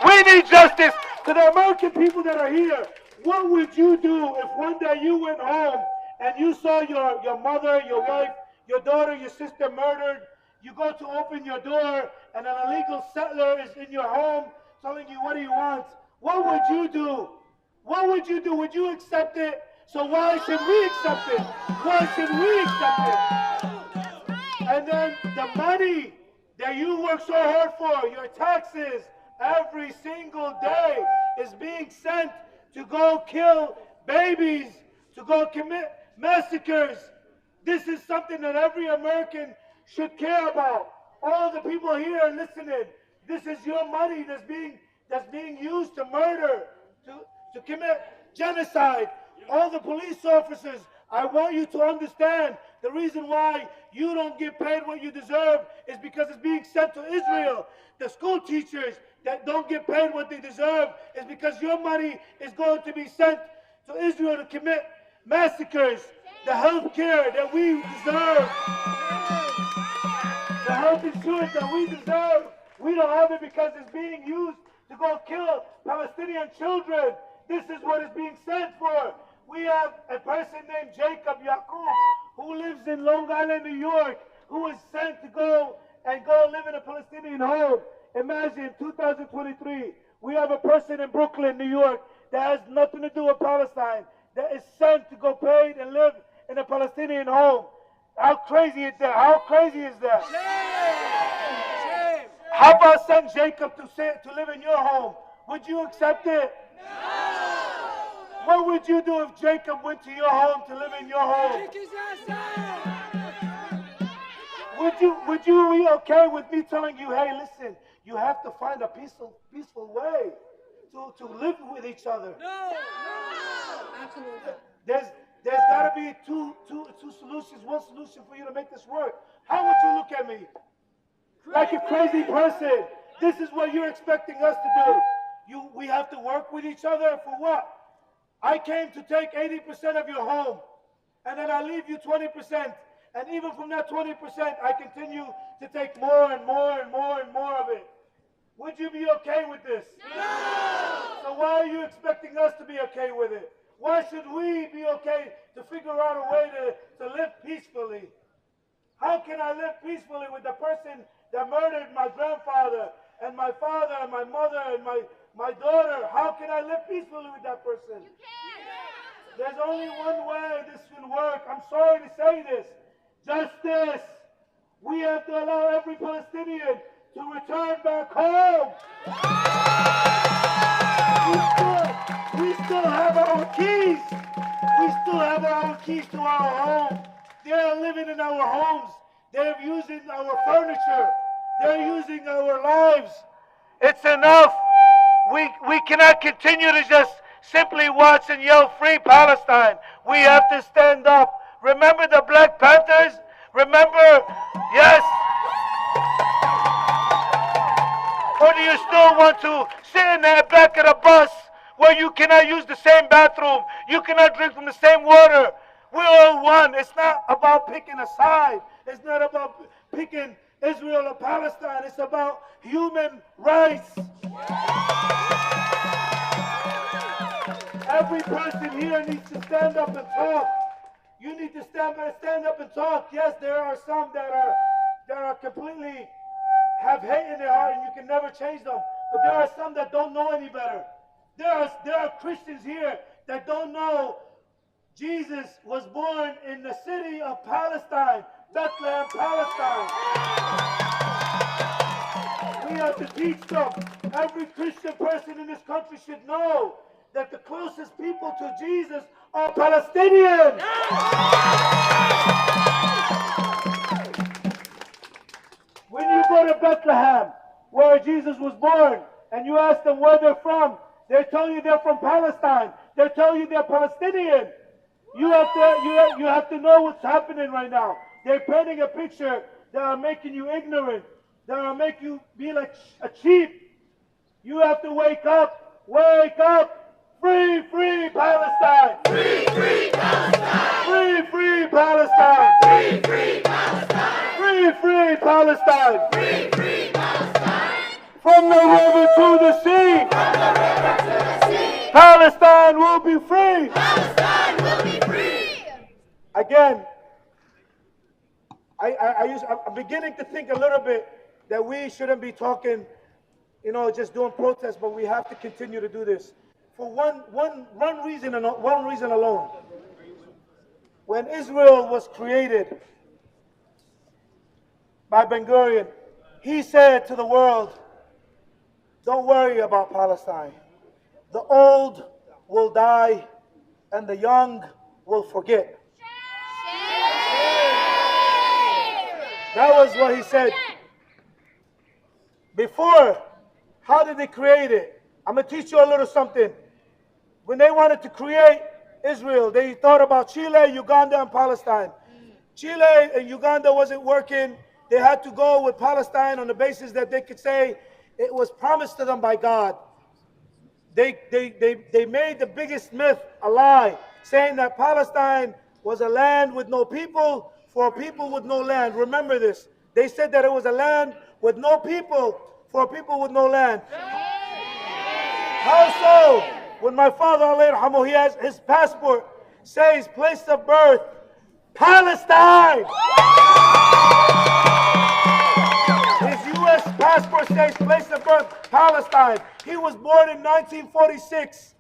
We need justice. To the American people that are here, what would you do if one day you went home and you saw your mother, your wife, your daughter, your sister murdered? You go to open your door and an illegal settler is in your home telling you what he wants. What would you do? What would you do? Would you accept it? So why should we accept it? Why should we accept it? And then the money that you work so hard for, your taxes, every single day is being sent to go kill babies, to go commit massacres. This is something that every American should care about. All the people here listening, this is your money that's being used to murder, to commit genocide. All the police officers, I want you to understand the reason why you don't get paid what you deserve is because it's being sent to Israel. The school teachers that don't get paid what they deserve is because your money is going to be sent to Israel to commit massacres. The health care that we deserve, the health insurance that we deserve, we don't have it because it's being used to go kill Palestinian children. This is what it's being sent for. We have a person named Jacob Yacoub who lives in Long Island, New York, who is sent to go live in a Palestinian home. Imagine 2023, we have a person in Brooklyn, New York, that has nothing to do with Palestine, that is sent to go paid and live in a Palestinian home. How crazy is that? How crazy is that? Shame. How about send Jacob to live in your home? Would you accept it? No. What would you do if Jacob went to your home to live in your home? Would you be okay with me telling you, hey, listen, you have to find a peaceful way to live with each other? No. Absolutely. There's got to be two solutions, one solution for you to make this work. How would you look at me? Like a crazy person. This is what you're expecting us to do. We have to work with each other for what? I came to take 80% of your home, and then I leave you 20%. And even from that 20%, I continue to take more and more and more and more of it. Would you be okay with this? No! So why are you expecting us to be okay with it? Why should we be okay to figure out a way to live peacefully? How can I live peacefully with the person that murdered my grandfather and my father and my mother and my daughter? How can I live peacefully with that person? You can't. There's only one way this can work. I'm sorry to say this. Justice. We have to allow every Palestinian to return back home. We still have our keys. We still have our keys to our home. They're living in our homes. They're using our furniture. They're using our lives. It's enough. We cannot continue to just simply watch and yell, Free Palestine. We have to stand up. Remember the Black Panthers? Remember? Yes. Or do you still want to sit in the back of the bus where you cannot use the same bathroom? You cannot drink from the same water. We're all one. It's not about picking a side. It's not about picking Israel or Palestine. It's about human rights. Every person here needs to stand up and talk. You need to stand up and talk. Yes, there are some that are completely have hate in their heart and you can never change them. But there are some that don't know any better. There are Christians here that don't know Jesus was born in the city of Palestine, Bethlehem, Palestine. We have to teach them. Every Christian person in this country should know that the closest people to Jesus are Palestinians. When you go to Bethlehem, where Jesus was born, and you ask them where they're from, they tell you they're from Palestine. They tell you they're Palestinian. You have to know what's happening right now. They're painting a picture that are making you ignorant. that'll make you be like a sheep. You have to wake up, wake up. Free, free Palestine! Free, free Palestine! Free, free Palestine! Free, free Palestine! Free, free Palestine! Free, free Palestine! From the river to the sea! From the river to the sea! Palestine will be free! Palestine will be free! Again, I'm beginning to think a little bit that we shouldn't be talking, just doing protests, but we have to continue to do this. For one reason alone. When Israel was created by Ben Gurion, he said to the world, don't worry about Palestine. The old will die and the young will forget. That was what he said. Before, how did they create it? I'm going to teach you a little something. When they wanted to create Israel, they thought about Chile, Uganda, and Palestine. Chile and Uganda wasn't working. They had to go with Palestine on the basis that they could say it was promised to them by God. They made the biggest myth a lie, saying that Palestine was a land with no people, for a people with no land. Remember this. They said that it was a land with no people, for a people with no land. How so? When my father, he has his passport, says place of birth, Palestine. His U.S. passport says place of birth, Palestine. He was born in 1946,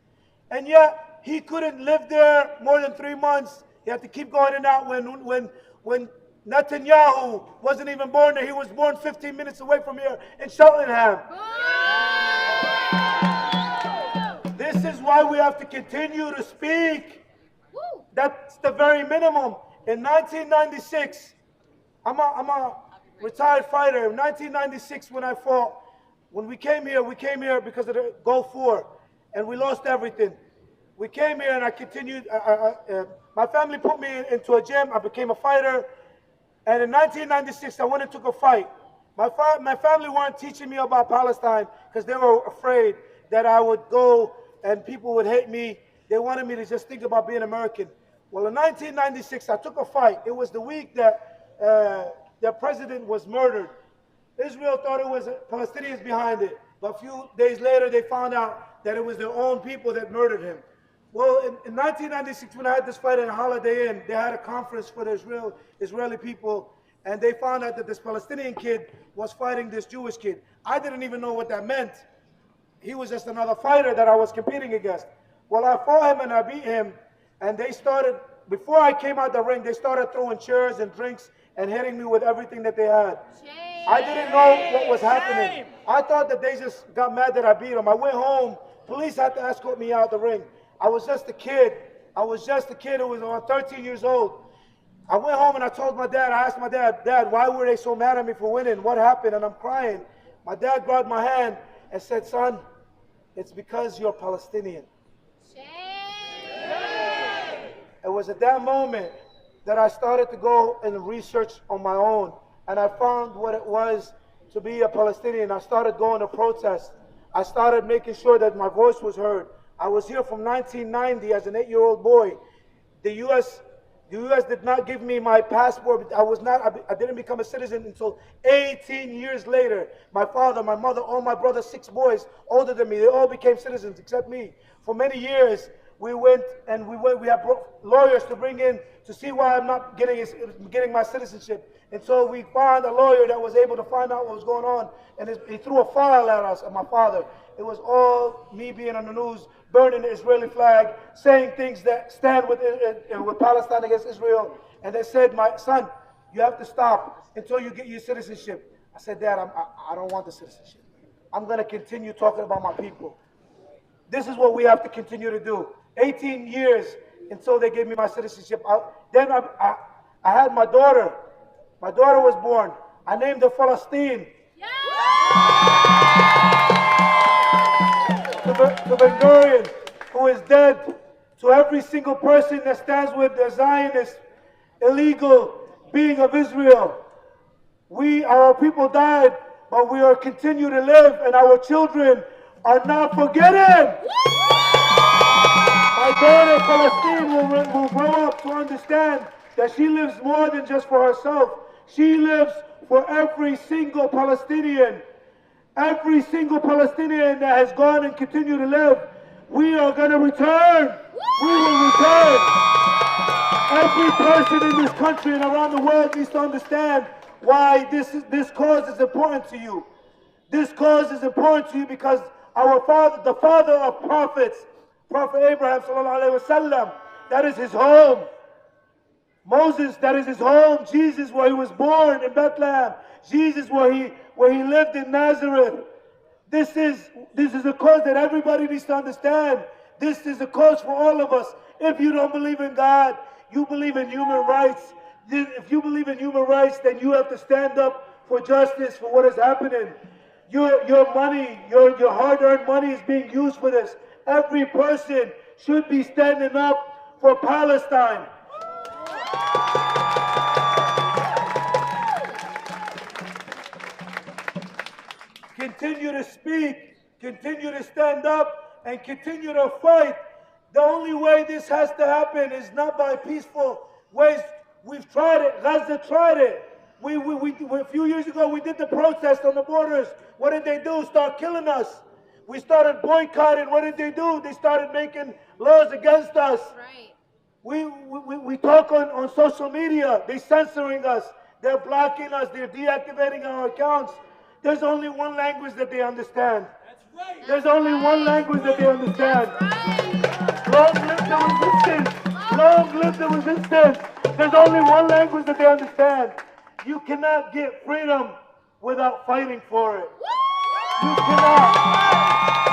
and yet he couldn't live there more than 3 months. He had to keep going in and out. When Netanyahu wasn't even born there, he was born 15 minutes away from here in Cheltenham. This is why we have to continue to speak. That's the very minimum. In 1996, I'm a retired fighter. In 1996, when I fought, when we came here because of the Gulf War, and we lost everything. We came here and I continued. My family put me into a gym. I became a fighter. And in 1996, I went and took a fight. My family weren't teaching me about Palestine because they were afraid that I would go and people would hate me. They wanted me to just think about being American. Well, in 1996, I took a fight. It was the week that their president was murdered. Israel thought it was Palestinians behind it. But a few days later, they found out that it was their own people that murdered him. Well, in 1996, when I had this fight in Holiday Inn, they had a conference for the Israeli people, and they found out that this Palestinian kid was fighting this Jewish kid. I didn't even know what that meant. He was just another fighter that I was competing against. Well, I fought him and I beat him, and they started, before I came out the ring, they started throwing chairs and drinks and hitting me with everything that they had. Shame. I didn't know what was happening. I thought that they just got mad that I beat them. I went home. Police had to escort me out the ring. I was just a kid. I was just a kid who was around 13 years old. I went home and I told my dad, I asked my dad, Dad, why were they so mad at me for winning? What happened? And I'm crying. My dad grabbed my hand and said, son, it's because you're Palestinian. Shame. It was at that moment that I started to go and research on my own. And I found what it was to be a Palestinian. I started going to protest. I started making sure that my voice was heard. I was here from 1990 as an 8-year-old boy. The U.S. did not give me my passport. I didn't become a citizen until 18 years later. My father, my mother, all my brothers, 6 boys older than me, they all became citizens except me. For many years, we had lawyers to bring in to see why I'm not getting my citizenship. And so we found a lawyer that was able to find out what was going on, and he threw a file at us, at my father. It was all me being on the news, burning the Israeli flag, saying things that stand with Palestine against Israel. And they said, my son, you have to stop until you get your citizenship. I said, Dad, I don't want the citizenship. I'm going to continue talking about my people. This is what we have to continue to do. 18 years until they gave me my citizenship. Then I had my daughter. My daughter was born. I named her Palestine. Yeah! To Ben Gurion, who is dead, to every single person that stands with the Zionist, illegal being of Israel. Our people died but we are continue to live, and our children are not forgetting. My daughter, Palestine, will grow up to understand that she lives more than just for herself. She lives for every single Palestinian. Every single Palestinian that has gone and continue to live. We are going to return. We will return. Every person in this country and around the world needs to understand why this cause is important to you. This cause is important to you because our father, the father of prophets, Prophet Abraham sallallahu alaihi wasallam, that is his home. Moses, that is his home. Jesus, where he was born in Bethlehem. Jesus, where he lived in Nazareth. This is a cause that everybody needs to understand. This is a cause for all of us. If you don't believe in God, you believe in human rights. If you believe in human rights, then you have to stand up for justice for what is happening. Your money, your hard-earned money is being used for this. Every person should be standing up for Palestine. Continue to speak, continue to stand up, and continue to fight. The only way this has to happen is not by peaceful ways. We've tried it. Gaza tried it. A few years ago, we did the protest on the borders. What did they do? Start killing us. We started boycotting. What did they do? They started making laws against us. Right. We talk on social media. They're censoring us. They're blocking us. They're deactivating our accounts. There's only one language that they understand. That's right. There's only one language that they understand. Right. Long live the resistance. Long live the resistance. There's only one language that they understand. You cannot get freedom without fighting for it. You cannot.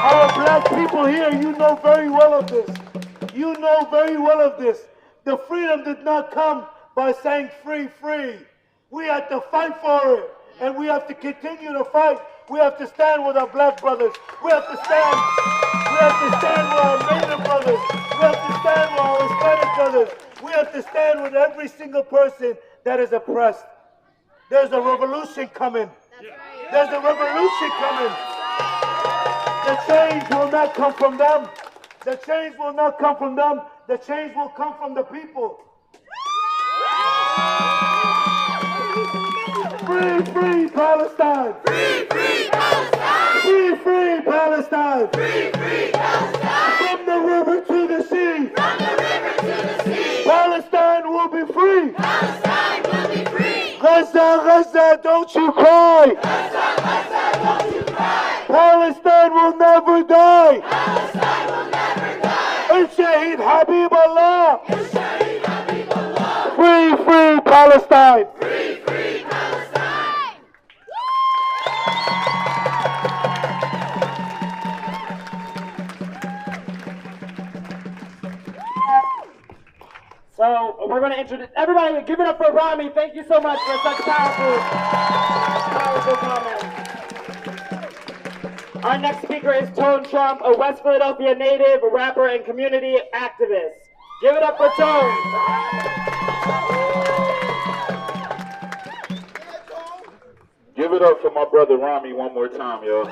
Our black people here, you know very well of this. You know very well of this. The freedom did not come by saying free, free. We had to fight for it. And we have to continue to fight. We have to stand with our black brothers. We have to stand. We have to stand with our Native brothers. We have to stand with our Hispanic brothers. We have to stand with every single person that is oppressed. There's a revolution coming. There's a revolution coming. The change will not come from them. The change will not come from them. The change will come from the people. Free, free Palestine! Free, free Palestine! Free, free Palestine! Free, free Palestine! From the river to the sea! From the river to the sea! Palestine will be free! Palestine will be free! Gaza, Gaza, don't you cry! Gaza, Gaza, don't you cry! Palestine will never die! Palestine will never die! Al-Shahid Habiballah! Al-Shahid Habiballah! Free, free Palestine! Free, free Palestine! So we're going to introduce everybody. Give it up for Rami. Thank you so much for such powerful comments. Our next speaker is Tone Trump, a West Philadelphia native, a rapper, and community activist. Give it up for Tone. Give it up for my brother Rami one more time, yo.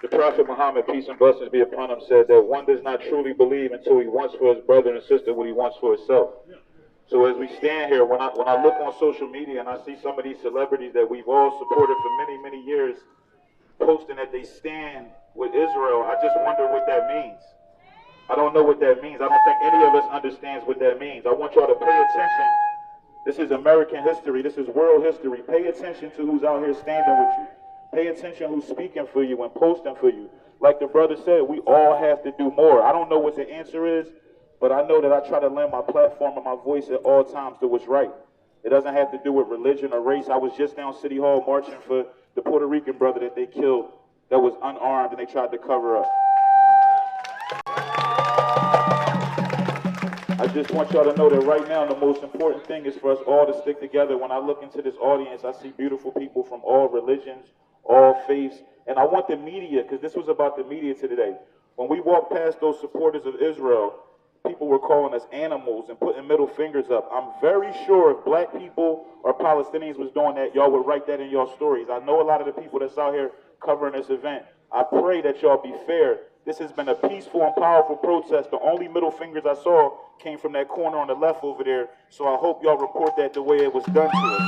The Prophet Muhammad, peace and blessings be upon him, said that one does not truly believe until he wants for his brother and sister what he wants for himself. So as we stand here, when I look on social media and I see some of these celebrities that we've all supported for many, many years posting that they stand with Israel, I just wonder what that means. I don't know what that means. I don't think any of us understands what that means. I want y'all to pay attention. This is American history. This is world history. Pay attention to who's out here standing with you. Pay attention who's speaking for you and posting for you. Like the brother said, we all have to do more. I don't know what the answer is, but I know that I try to lend my platform and my voice at all times to what's right. It doesn't have to do with religion or race. I was just down City Hall marching for the Puerto Rican brother that they killed that was unarmed and they tried to cover up. I just want y'all to know that right now the most important thing is for us all to stick together. When I look into this audience, I see beautiful people from all religions, all faiths, and I want the media, because this was about the media today. When we walk past those supporters of Israel, people were calling us animals and putting middle fingers up. I'm very sure if black people or Palestinians was doing that, y'all would write that in y'all stories. I know a lot of the people that's out here covering this event. I pray that y'all be fair. This has been a peaceful and powerful protest. The only middle fingers I saw came from that corner on the left over there. So I hope y'all report that the way it was done to us.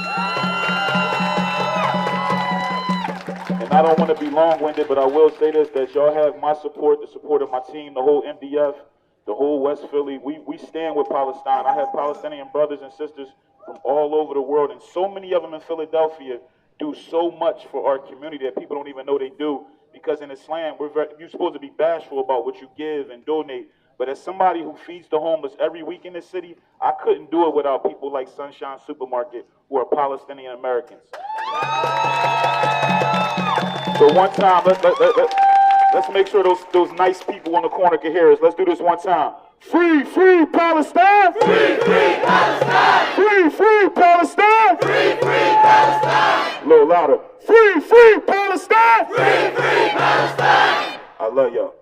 And I don't want to be long-winded, but I will say this, that y'all have my support, the support of my team, the whole MDF, the whole West Philly. We stand with Palestine. I have Palestinian brothers and sisters from all over the world, and so many of them in Philadelphia do so much for our community that people don't even know they do. Because in Islam, you're supposed to be bashful about what you give and donate. But as somebody who feeds the homeless every week in this city, I couldn't do it without people like Sunshine Supermarket, who are Palestinian Americans. So one time, let's make sure those nice people on the corner can hear us. Let's do this one time. Free, free Palestine! Free, free Palestine! Free, free Palestine! Free, free Palestine! A little louder. Free, free Palestine! Free, free Palestine! I love y'all.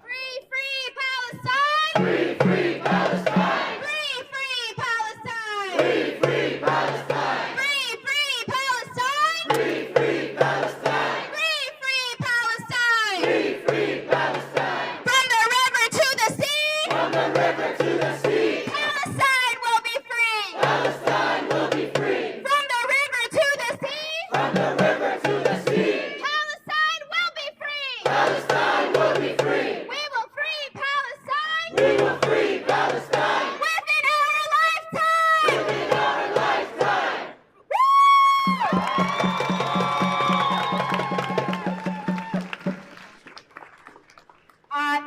Free, free Palestine! Free, free Palestine! Free, free Palestine! Free, free Palestine! Free, free Palestine! Free, free Palestine! Free, free Palestine! Free, free Palestine! From the river to the sea! From the river to the sea! Palestine will be free! Palestine will be free! From the river to the sea! From the river to the sea! Palestine will be free! Palestine will be free! We will free Palestine! We will free Palestine! Within our lifetime! Within our lifetime!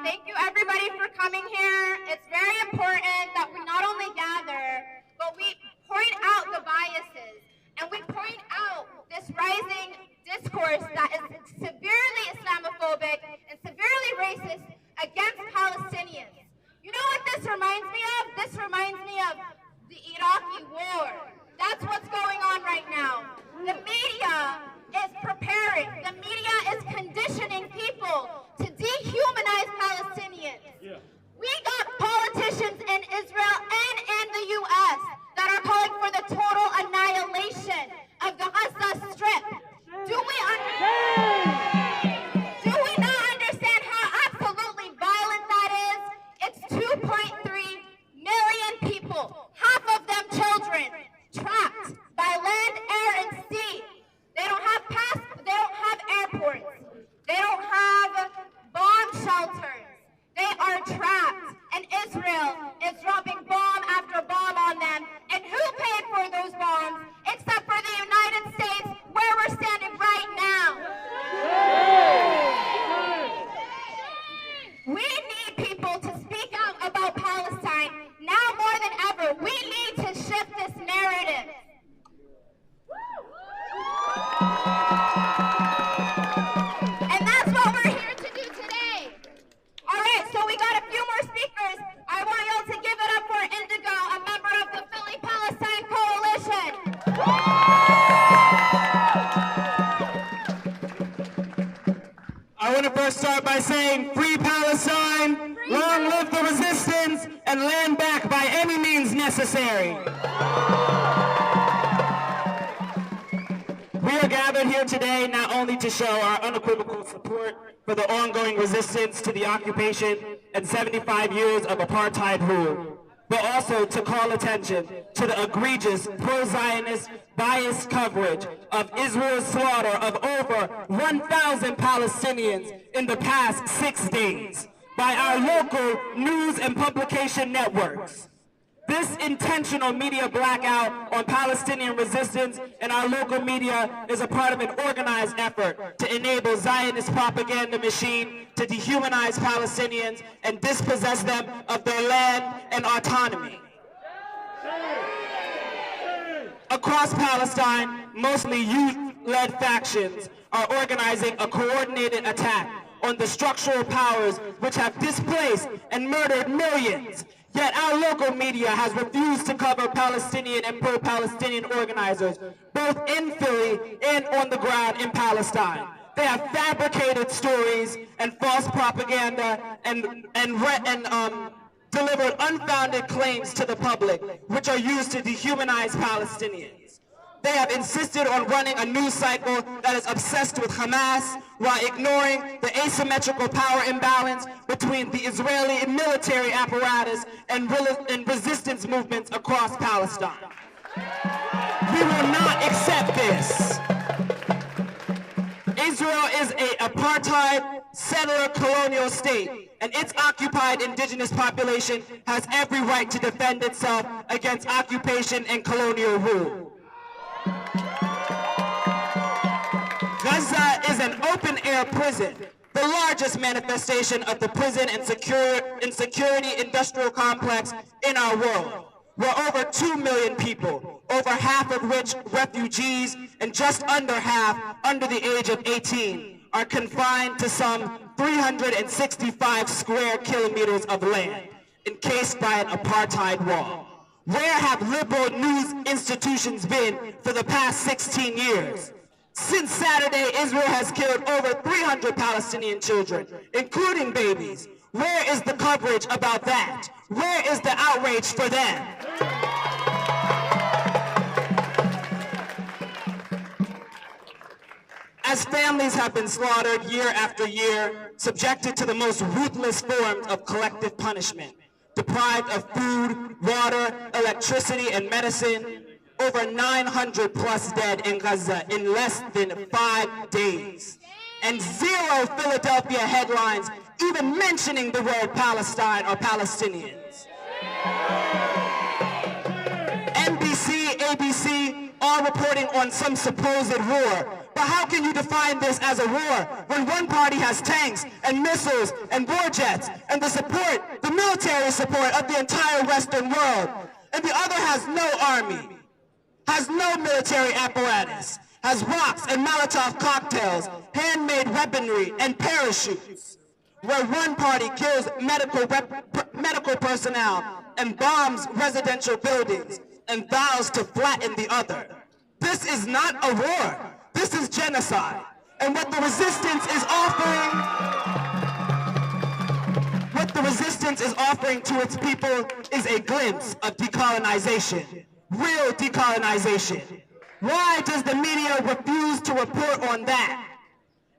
Thank you everybody for coming here. It's very important that we not only gather, but we point out the biases and we point out this rising discourse that is severely Islamophobic and severely racist against Palestinians. You know what this reminds me of? This reminds me of the Iraqi war. That's what's going on right now. The media is preparing. The media is conditioning people to dehumanize Palestinians. We got politicians in Israel and in the U.S. that are calling for the total annihilation of the Gaza Strip. Do we not understand how absolutely violent that is? It's 2.3 million people, half of them children, trapped by land, air, and sea. They don't have airports. They don't have bomb shelters. They are trapped, and Israel is dropping bomb after bomb on them. And who paid for those bombs except for the United States, where we're standing right now? We need people to speak out about Palestine now more than ever. We need to shift this narrative. And that's what we're here to do today. All right, so we got a few more speakers. I want y'all to give it up for Indigo, a member of the Philly Palestine Coalition. I want to first start by saying, free Palestine, long live the resistance, and land back by any means necessary. We are gathered here today not only to show our unequivocal support for the ongoing resistance to the occupation and 75 years of apartheid rule, but also to call attention to the egregious pro-Zionist biased coverage of Israel's slaughter of over 1,000 Palestinians in the past 6 days by our local news and publication networks. This intentional media blackout on Palestinian resistance in our local media is a part of an organized effort to enable Zionist propaganda machine to dehumanize Palestinians and dispossess them of their land and autonomy. Across Palestine, mostly youth-led factions are organizing a coordinated attack on the structural powers which have displaced and murdered millions, Yet our local media has refused to cover Palestinian and pro-Palestinian organizers, both in Philly and on the ground in Palestine. They have fabricated stories and false propaganda and delivered unfounded claims to the public, which are used to dehumanize Palestinians. They have insisted on running a news cycle that is obsessed with Hamas while ignoring the asymmetrical power imbalance between the Israeli military apparatus and resistance movements across Palestine. We will not accept this. Israel is an apartheid, settler colonial state, and its occupied indigenous population has every right to defend itself against occupation and colonial rule. Gaza is an open-air prison, the largest manifestation of the prison and security industrial complex in our world, where over 2 million people, over half of which refugees and just under half under the age of 18, are confined to some 365 square kilometers of land, encased by an apartheid wall. Where have liberal news institutions been for the past 16 years? Since Saturday, Israel has killed over 300 Palestinian children, including babies. Where is the coverage about that? Where is the outrage for them? As families have been slaughtered year after year, subjected to the most ruthless forms of collective punishment, deprived of food, water, electricity, and medicine, over 900 plus dead in Gaza in less than 5 days, and 0 Philadelphia headlines even mentioning the word Palestine or Palestinians. NBC, ABC, all reporting on some supposed war. But how can you define this as a war when one party has tanks and missiles and war jets and the military support of the entire Western world, and the other has no army, has no military apparatus, has rocks and Molotov cocktails, handmade weaponry, and parachutes, where one party kills medical personnel and bombs residential buildings and vows to flatten the other? This is not a war. This is genocide. And what the resistance is offering to its people is a glimpse of decolonization, real decolonization. Why does the media refuse to report on that?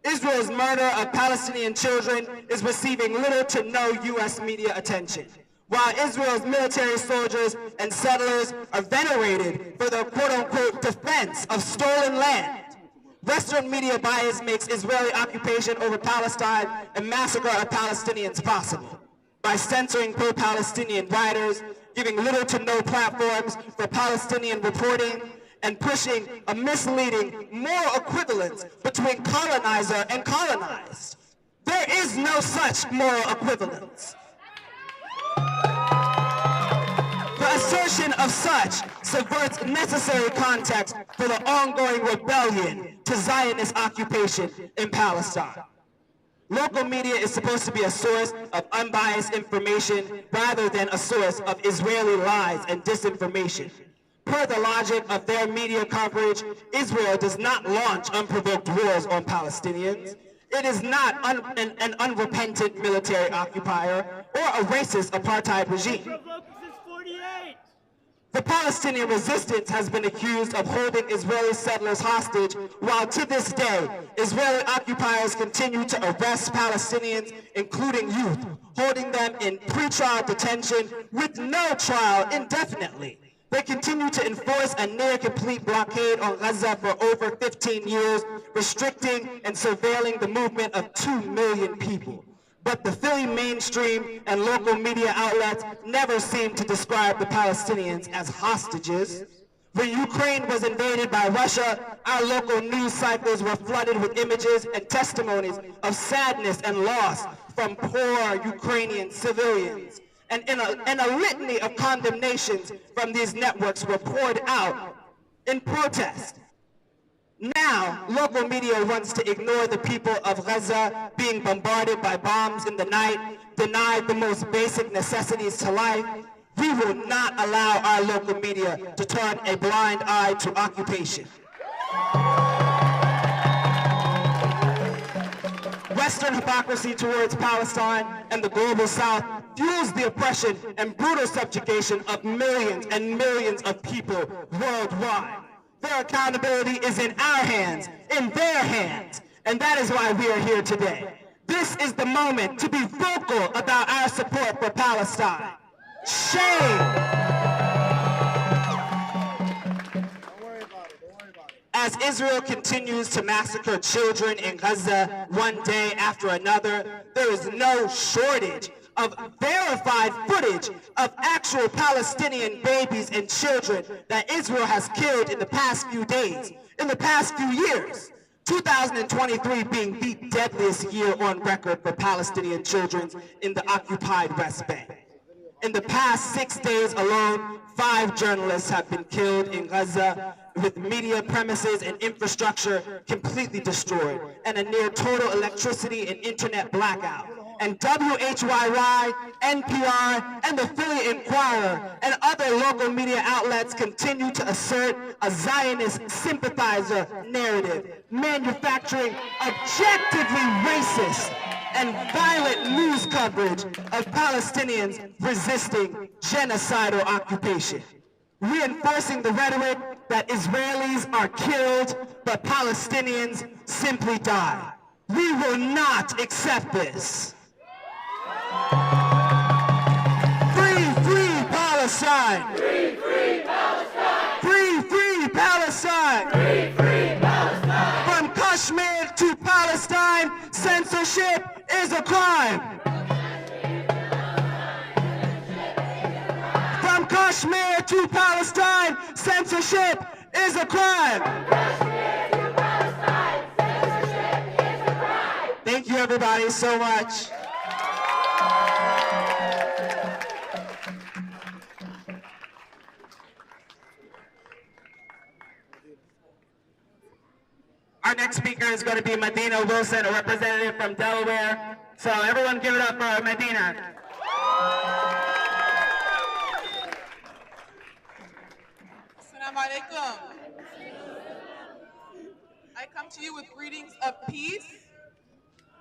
Israel's murder of Palestinian children is receiving little to no U.S. media attention, while Israel's military soldiers and settlers are venerated for their quote-unquote defense of stolen land. Western media bias makes Israeli occupation over Palestine and massacre of Palestinians possible by censoring pro-Palestinian writers, giving little to no platforms for Palestinian reporting, and pushing a misleading moral equivalence between colonizer and colonized. There is no such moral equivalence. The assertion of such subverts necessary context for the ongoing rebellion to Zionist occupation in Palestine. Local media is supposed to be a source of unbiased information rather than a source of Israeli lies and disinformation. Per the logic of their media coverage, Israel does not launch unprovoked wars on Palestinians. It is not an unrepentant military occupier or a racist apartheid regime. The Palestinian resistance has been accused of holding Israeli settlers hostage, while to this day, Israeli occupiers continue to arrest Palestinians, including youth, holding them in pretrial detention with no trial indefinitely. They continue to enforce a near-complete blockade on Gaza for over 15 years, restricting and surveilling the movement of 2 million people. But the Philly mainstream and local media outlets never seem to describe the Palestinians as hostages. When Ukraine was invaded by Russia, our local news cycles were flooded with images and testimonies of sadness and loss from poor Ukrainian civilians. And a litany of condemnations from these networks were poured out in protest. Now, local media wants to ignore the people of Gaza being bombarded by bombs in the night, denied the most basic necessities to life, We will not allow our local media to turn a blind eye to occupation. Western hypocrisy towards Palestine and the global South fuels the oppression and brutal subjugation of millions and millions of people worldwide. Their accountability is in our hands, in their hands, and that is why we are here today. This is the moment to be vocal about our support for Palestine. Shame! As Israel continues to massacre children in Gaza one day after another, there is no shortage of verified footage of actual Palestinian babies and children that Israel has killed in the past few days, in the past few years. 2023 being the deadliest year on record for Palestinian children in the occupied West Bank. In the past 6 days alone, 5 journalists have been killed in Gaza, with media premises and infrastructure completely destroyed, and a near total electricity and internet blackout. And WHYY, NPR, and the Philly Inquirer, and other local media outlets continue to assert a Zionist sympathizer narrative, manufacturing objectively racist and violent news coverage of Palestinians resisting genocidal occupation, reinforcing the rhetoric that Israelis are killed, but Palestinians simply die. We will not accept this. Free, free Palestine! Free, free Palestine! Free, free Palestine! Free, free Palestine! From Kashmir to Palestine, censorship is a crime. From Kashmir to Palestine, censorship is a crime. From Kashmir to Palestine, censorship is a crime. Thank you everybody so much. Our next speaker is going to be Medina Wilson, a representative from Delaware. So everyone give it up for Medina. Assalamu alaikum. I come to you with greetings of peace.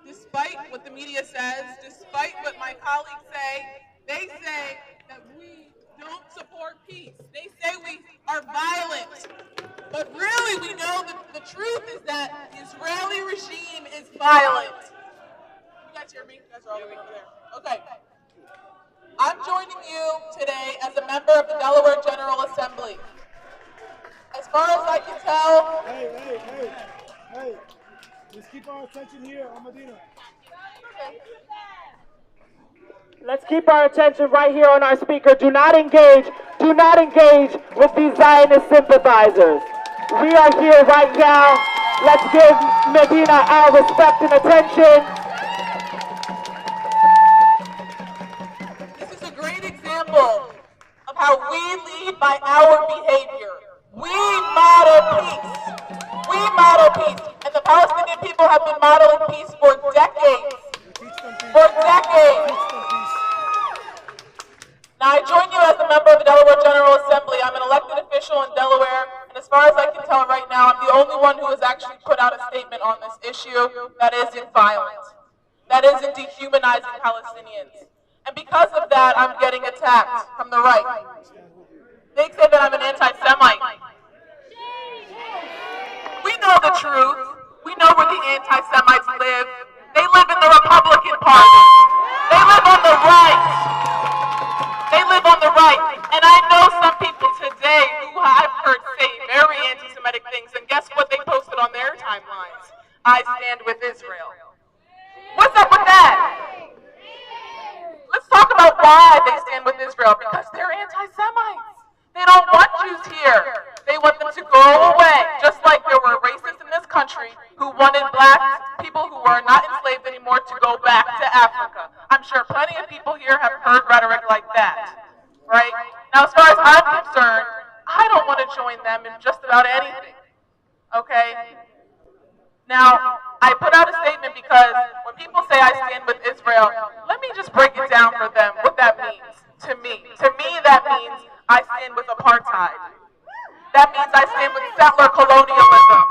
Despite what the media says, despite what my colleagues say, they say that we don't support peace. They say we are violent. But really, we know that the truth is that the Israeli regime is violent. You guys hear me? You guys are all the way over there. Okay. I'm joining you today as a member of the Delaware General Assembly. As far as I can tell... Hey. Let's keep our attention here on Medina. Let's keep our attention right here on our speaker. Do not engage with these Zionist sympathizers. We are here right now. Let's give Medina our respect and attention. This is a great example of how we lead by our behavior. We model peace. We model peace. And the Palestinian people have been modeling peace for decades. For decades. Now, I join you as a member of the Delaware General Assembly. I'm an elected official in Delaware, and as far as I can tell right now, I'm the only one who has actually put out a statement on this issue that isn't violent, that isn't dehumanizing Palestinians. And because of that, I'm getting attacked from the right. They say that I'm an anti-Semite. We know the truth. We know where the anti-Semites live. They live in the Republican Party. They live on the right. They live on the right. And I know some people today who I've heard say very anti-Semitic things, and guess what they posted on their timelines? I stand with Israel. What's up with that? Let's talk about why they stand with Israel. Because they're anti-Semites. They don't want Jews here. They want them to go away. Just like there were racists in this country who wanted black people who were not enslaved anymore to go back to Africa. I'm sure plenty of people here have heard rhetoric like that, right? Now, as far as I'm concerned, I don't want to join them in just about anything, okay? Now, I put out a statement because when people say I stand with Israel, let me just break it down for them, what that means to me. To me, that that means I stand with apartheid. That means I stand with settler colonialism.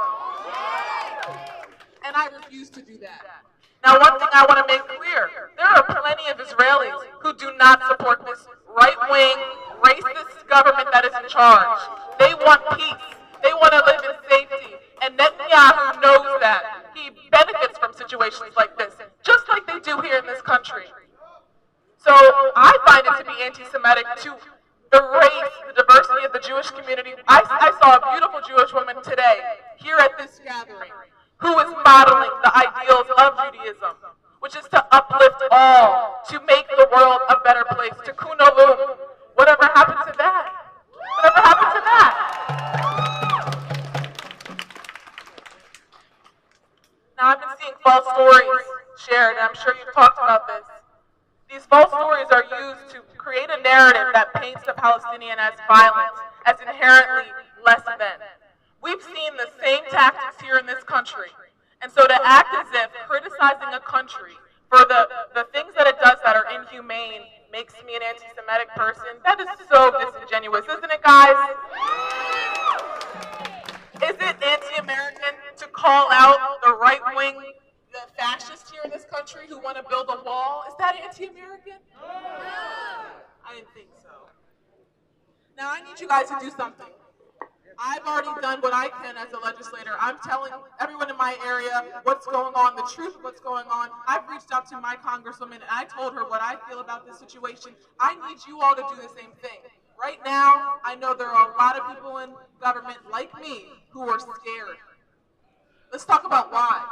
And I refuse to do that. Now, one thing I want to make clear, there are plenty of Israelis who do not support this right-wing, racist government that is in charge. They want peace. They want to live in safety. And Netanyahu knows that. He benefits from situations like this, just like they do here in this country. So I find it to be anti-Semitic to erase the diversity of the Jewish community. I saw a beautiful Jewish woman today here at this gathering who is modeling the ideals of Judaism, which is to uplift all, to make the world a better place, to kunalum. Whatever happened to that? Whatever happened to that? Now, I've been seeing false stories shared, and I'm sure you've talked about this. These false stories are used to create a narrative that paints the Palestinian as violent, as inherently less than. We've seen the same tactics here in this country. And so to act as if criticizing a country for the things that it does that are inhumane makes me an anti-Semitic person, that is so disingenuous, isn't it, guys? Is it anti-American to call out the right-wing, the fascists here in this country who want to build a wall? Is that anti-American? I didn't think so. Now I need you guys to do something. I've already done what I can as a legislator. I'm telling everyone in my area what's going on, the truth of what's going on. I've reached out to my congresswoman and I told her what I feel about this situation. I need you all to do the same thing. Right now, I know there are a lot of people in government like me who are scared. Let's talk about why.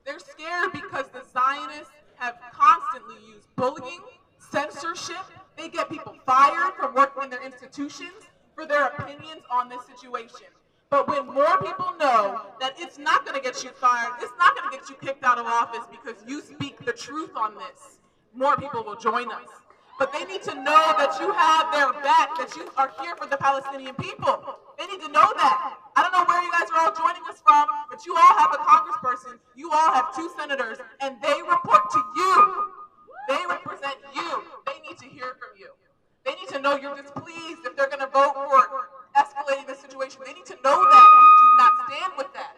They're scared because the Zionists have constantly used bullying, censorship. They get people fired from working in their institutions for their opinions on this situation. But when more people know that it's not going to get you fired, it's not going to get you kicked out of office because you speak the truth on this, more people will join us. But they need to know that you have their back, that you are here for the Palestinian people. They need to know that. I don't know where you guys are all joining us from, but you all have a congressperson, you all have 2 senators, and they report to you. They represent you. They need to hear from you. They need to know you're displeased if they're going to vote for escalating the situation. They need to know that you do not stand with that.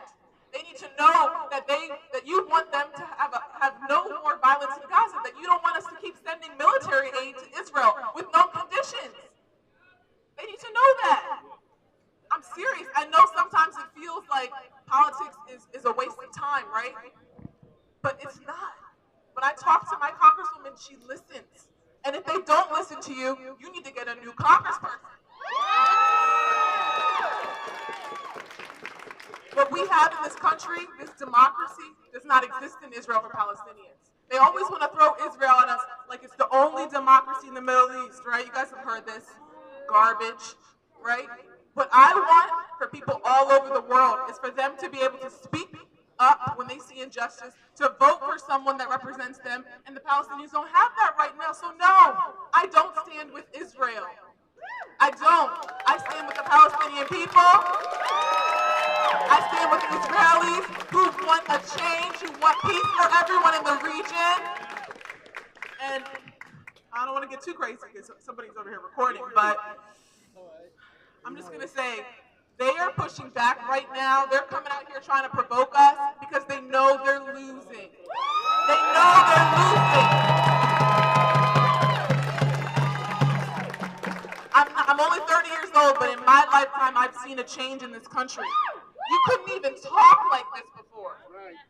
They need to know that you want them to have no more violence in Gaza, that you don't want us to keep sending military aid to Israel with no conditions. They need to know that. I'm serious. I know sometimes it feels like politics is a waste of time, right? But it's not. When I talk to my congresswoman, she listens. And if they don't listen to you, you need to get a new congressperson. What we have in this country, this democracy, does not exist in Israel for Palestinians. They always want to throw Israel at us like it's the only democracy in the Middle East, right? You guys have heard this garbage, right? What I want for people all over the world is for them to be able to speak up when they see injustice, to vote for someone that represents them, and the Palestinians don't have that right now. So no, I don't stand with Israel. I don't. I stand with the Palestinian people. I stand with the Israelis who want a change, who want peace for everyone in the region. And I don't want to get too crazy because somebody's over here recording, but I'm just going to say, they are pushing back right now. They're coming out here trying to provoke us because they know they're losing. They know they're losing. I'm only 30 years old, but in my lifetime, I've seen a change in this country. You couldn't even talk like this before.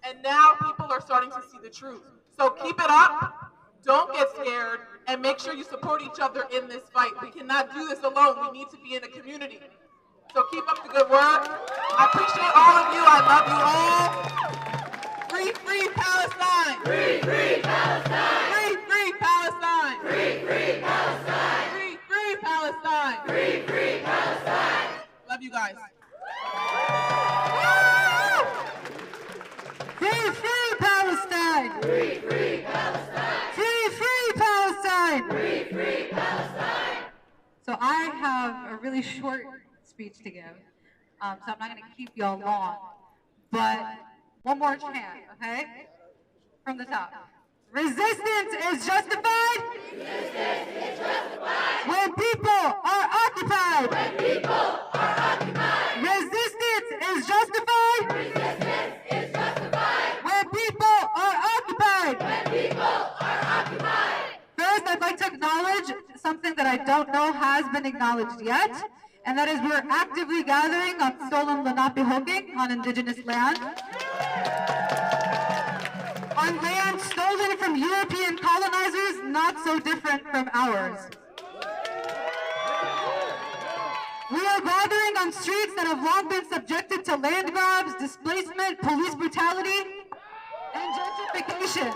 And now people are starting to see the truth. So keep it up. Don't get scared. And make sure you support each other in this fight. We cannot do this alone. We need to be in a community. So keep up the good work. I appreciate all of you. I love you all. Free, free Palestine. Free, free Palestine. Free, free Palestine. Free, free Palestine. Free, free Palestine. Free, free Palestine. Love you guys. Free, free Palestine! Free, free Palestine. Free, free Palestine! Free, free Palestine. So I have a really short speech to give, so I'm not going to keep y'all long, but one more chant, okay? From the top. Resistance is justified. Resistance is justified. When people are occupied. When people are occupied. Resistance is justified. Resistance is justified. When people are occupied. When people are occupied. First, I'd like to acknowledge something that I don't know has been acknowledged yet, and that is we're actively gathering on stolen Lenape on indigenous land. On land stolen from European colonizers, not so different from ours. We are gathering on streets that have long been subjected to land grabs, displacement, police brutality, and gentrification.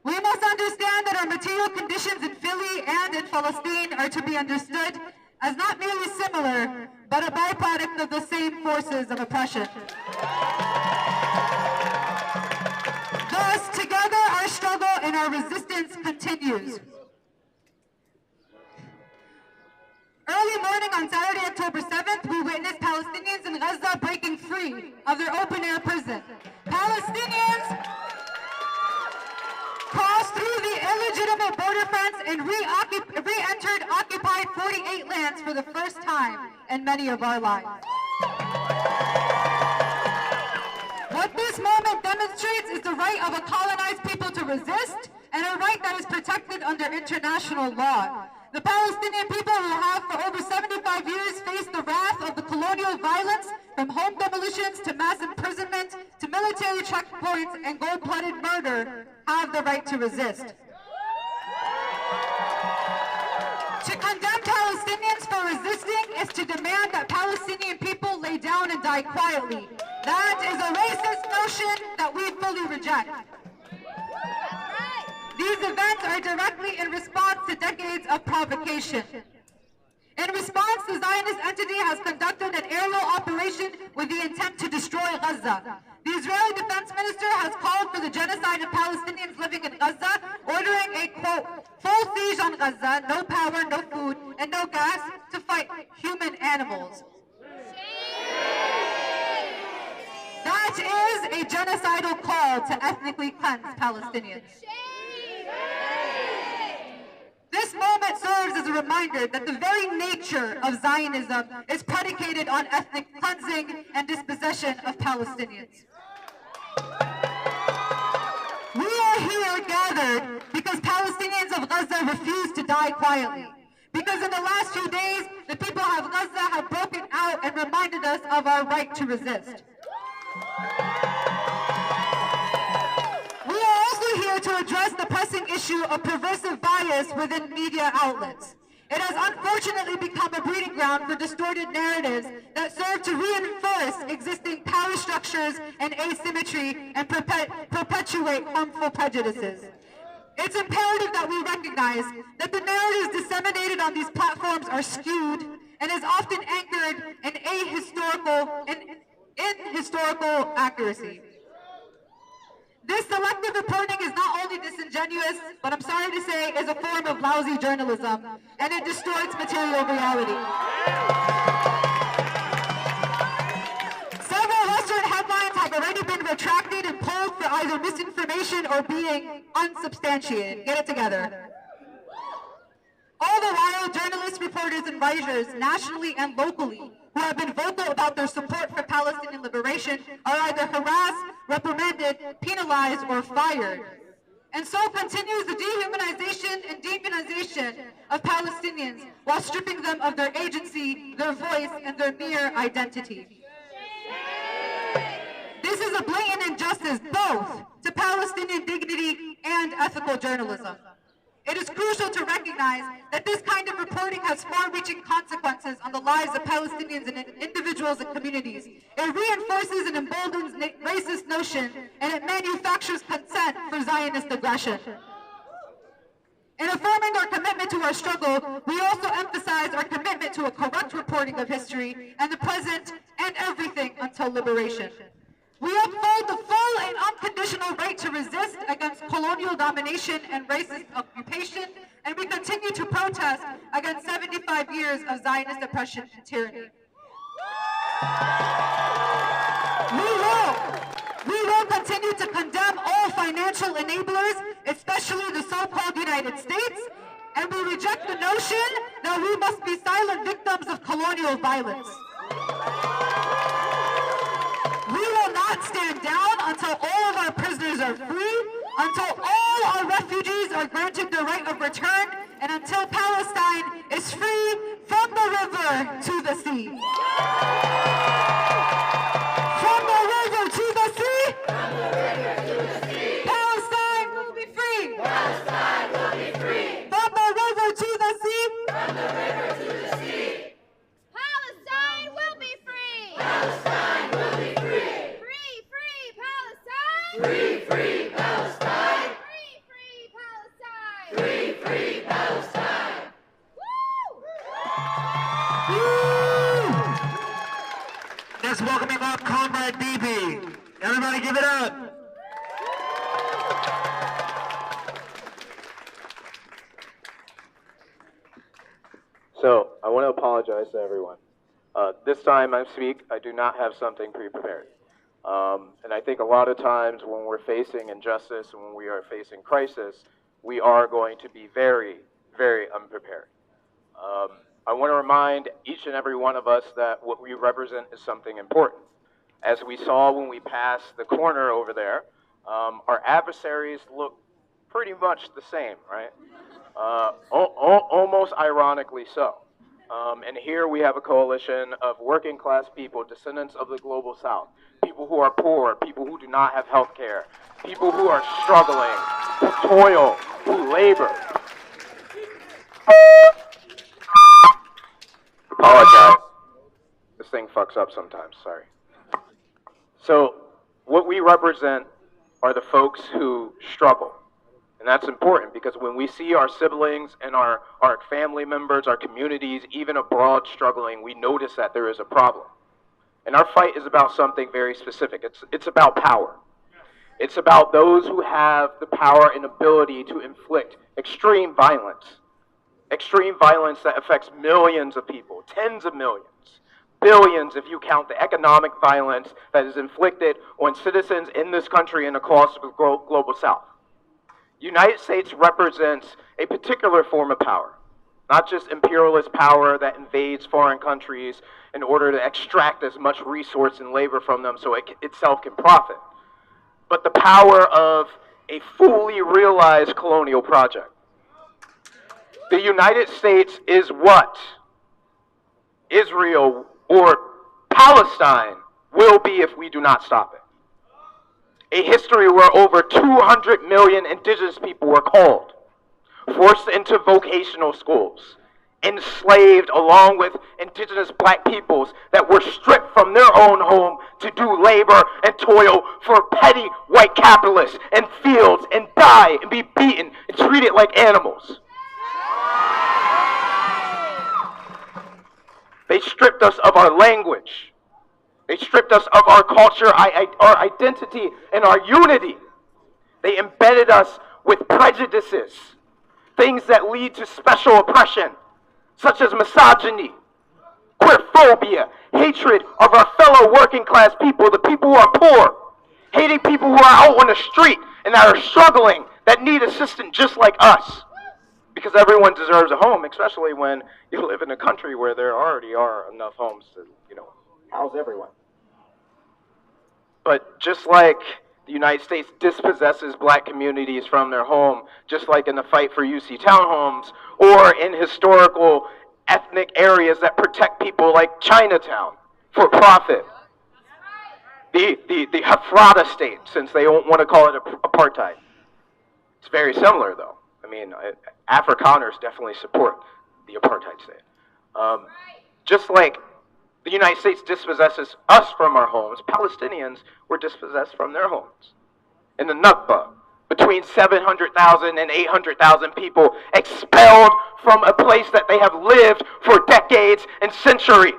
We must understand that our material conditions in Philly and in Palestine are to be understood as not merely similar, but a byproduct of the same forces of oppression. Thus, together, our struggle and our resistance continues. Early morning on Saturday, October 7th, we witnessed Palestinians in Gaza breaking free of their open-air prison. Palestinians crossed through the illegitimate border fence and re-entered occupied 48 lands for the first time in many of our lives. What this moment demonstrates is the right of a colonized people to resist, and a right that is protected under international law. The Palestinian people who have for over 75 years faced the wrath of the colonial violence, from home demolitions to mass imprisonment to military checkpoints and gold-blooded murder, have the right to resist. To condemn Palestinians for resisting is to demand that Palestinian people lay down and die quietly. That is a racist notion that we fully reject. These events are directly in response to decades of provocation. In response, the Zionist entity has conducted an aerial operation with the intent to destroy Gaza. The Israeli defense minister has called for the genocide of Palestinians living in Gaza, ordering a, quote, full siege on Gaza, no power, no food, and no gas to fight human animals. That is a genocidal call to ethnically cleanse Palestinians. This moment serves as a reminder that the very nature of Zionism is predicated on ethnic cleansing and dispossession of Palestinians. We are here gathered because Palestinians of Gaza refuse to die quietly. Because in the last few days, the people of Gaza have broken out and reminded us of our right to resist. We are also here to address the pressing issue of pervasive bias within media outlets. It has unfortunately become a breeding ground for distorted narratives that serve to reinforce existing power structures and asymmetry and perpetuate harmful prejudices. It's imperative that we recognize that the narratives disseminated on these platforms are skewed and is often anchored in historical accuracy. This selective reporting is not only disingenuous, but I'm sorry to say is a form of lousy journalism, and it distorts material reality. Several Western headlines have already been retracted and pulled for either misinformation or being unsubstantiated. Get it together. All the while, journalists, reporters, and writers, nationally and locally, who have been vocal about their support for Palestinian liberation are either harassed, reprimanded, penalized, or fired. And so continues the dehumanization and demonization of Palestinians while stripping them of their agency, their voice, and their mere identity. This is a blatant injustice both to Palestinian dignity and ethical journalism. It is crucial to recognize that this kind of reporting has far-reaching consequences on the lives of Palestinians and individuals and communities. It reinforces and emboldens racist notion, and it manufactures consent for Zionist aggression. In affirming our commitment to our struggle, we also emphasize our commitment to a correct reporting of history and the present and everything until liberation. We uphold the full and unconditional right to resist against colonial domination and racist occupation, and we continue to protest against 75 years of Zionist oppression and tyranny. We will We will continue to condemn all financial enablers, especially the so-called United States, and we reject the notion that we must be silent victims of colonial violence. We will not stand down until all of our prisoners are free, until all our refugees are granted the right of return, and until Palestine is free from the river to the sea. From the river to the sea. Palestine will be free. Palestine will be free. From the river to the sea. From the river to the sea. Palestine will be free. Palestine will be free. Free, free Palestine. Free, free Palestine. Free, free Palestine. Free, free Palestine. Let's welcoming up Comrade BB. Everybody give it up. So, I want to apologize to everyone. This time I do not have something pre-prepared. And I think a lot of times when we're facing injustice and when we are facing crisis, we are going to be very, very unprepared. I want to remind each and every one of us that what we represent is something important. As we saw when we passed the corner over there, our adversaries look pretty much the same, right? Almost ironically so. And here we have a coalition of working class people, descendants of the global south, people who are poor, people who do not have health care, people who are struggling, who toil, who labor. Apologize. This thing fucks up sometimes, sorry. So what we represent are the folks who struggle. And that's important because when we see our siblings and our family members, our communities, even abroad struggling, we notice that there is a problem. And our fight is about something very specific. It's about power. It's about those who have the power and ability to inflict extreme violence that affects millions of people, tens of millions, billions if you count the economic violence that is inflicted on citizens in this country and across the global south. United States represents a particular form of power, not just imperialist power that invades foreign countries in order to extract as much resource and labor from them so it itself can profit, but the power of a fully realized colonial project. The United States is what Israel or Palestine will be if we do not stop it. A history where over 200 million indigenous people were called, forced into vocational schools, enslaved along with indigenous black peoples that were stripped from their own home to do labor and toil for petty white capitalists in fields and die and be beaten and treated like animals. They stripped us of our language. They stripped us of our culture, our identity, and our unity. They embedded us with prejudices, things that lead to special oppression, such as misogyny, queerphobia, hatred of our fellow working class people, the people who are poor, hating people who are out on the street and that are struggling, that need assistance just like us. Because everyone deserves a home, especially when you live in a country where there already are enough homes to, house everyone. But just like the United States dispossesses black communities from their home, just like in the fight for UC townhomes, or in historical ethnic areas that protect people like Chinatown for profit. The Hafrada state, since they don't want to call it apartheid. It's very similar though. I mean, Afrikaners definitely support the apartheid state. Just like the United States dispossesses us from our homes, Palestinians were dispossessed from their homes. In the Nakba, between 700,000 and 800,000 people expelled from a place that they have lived for decades and centuries.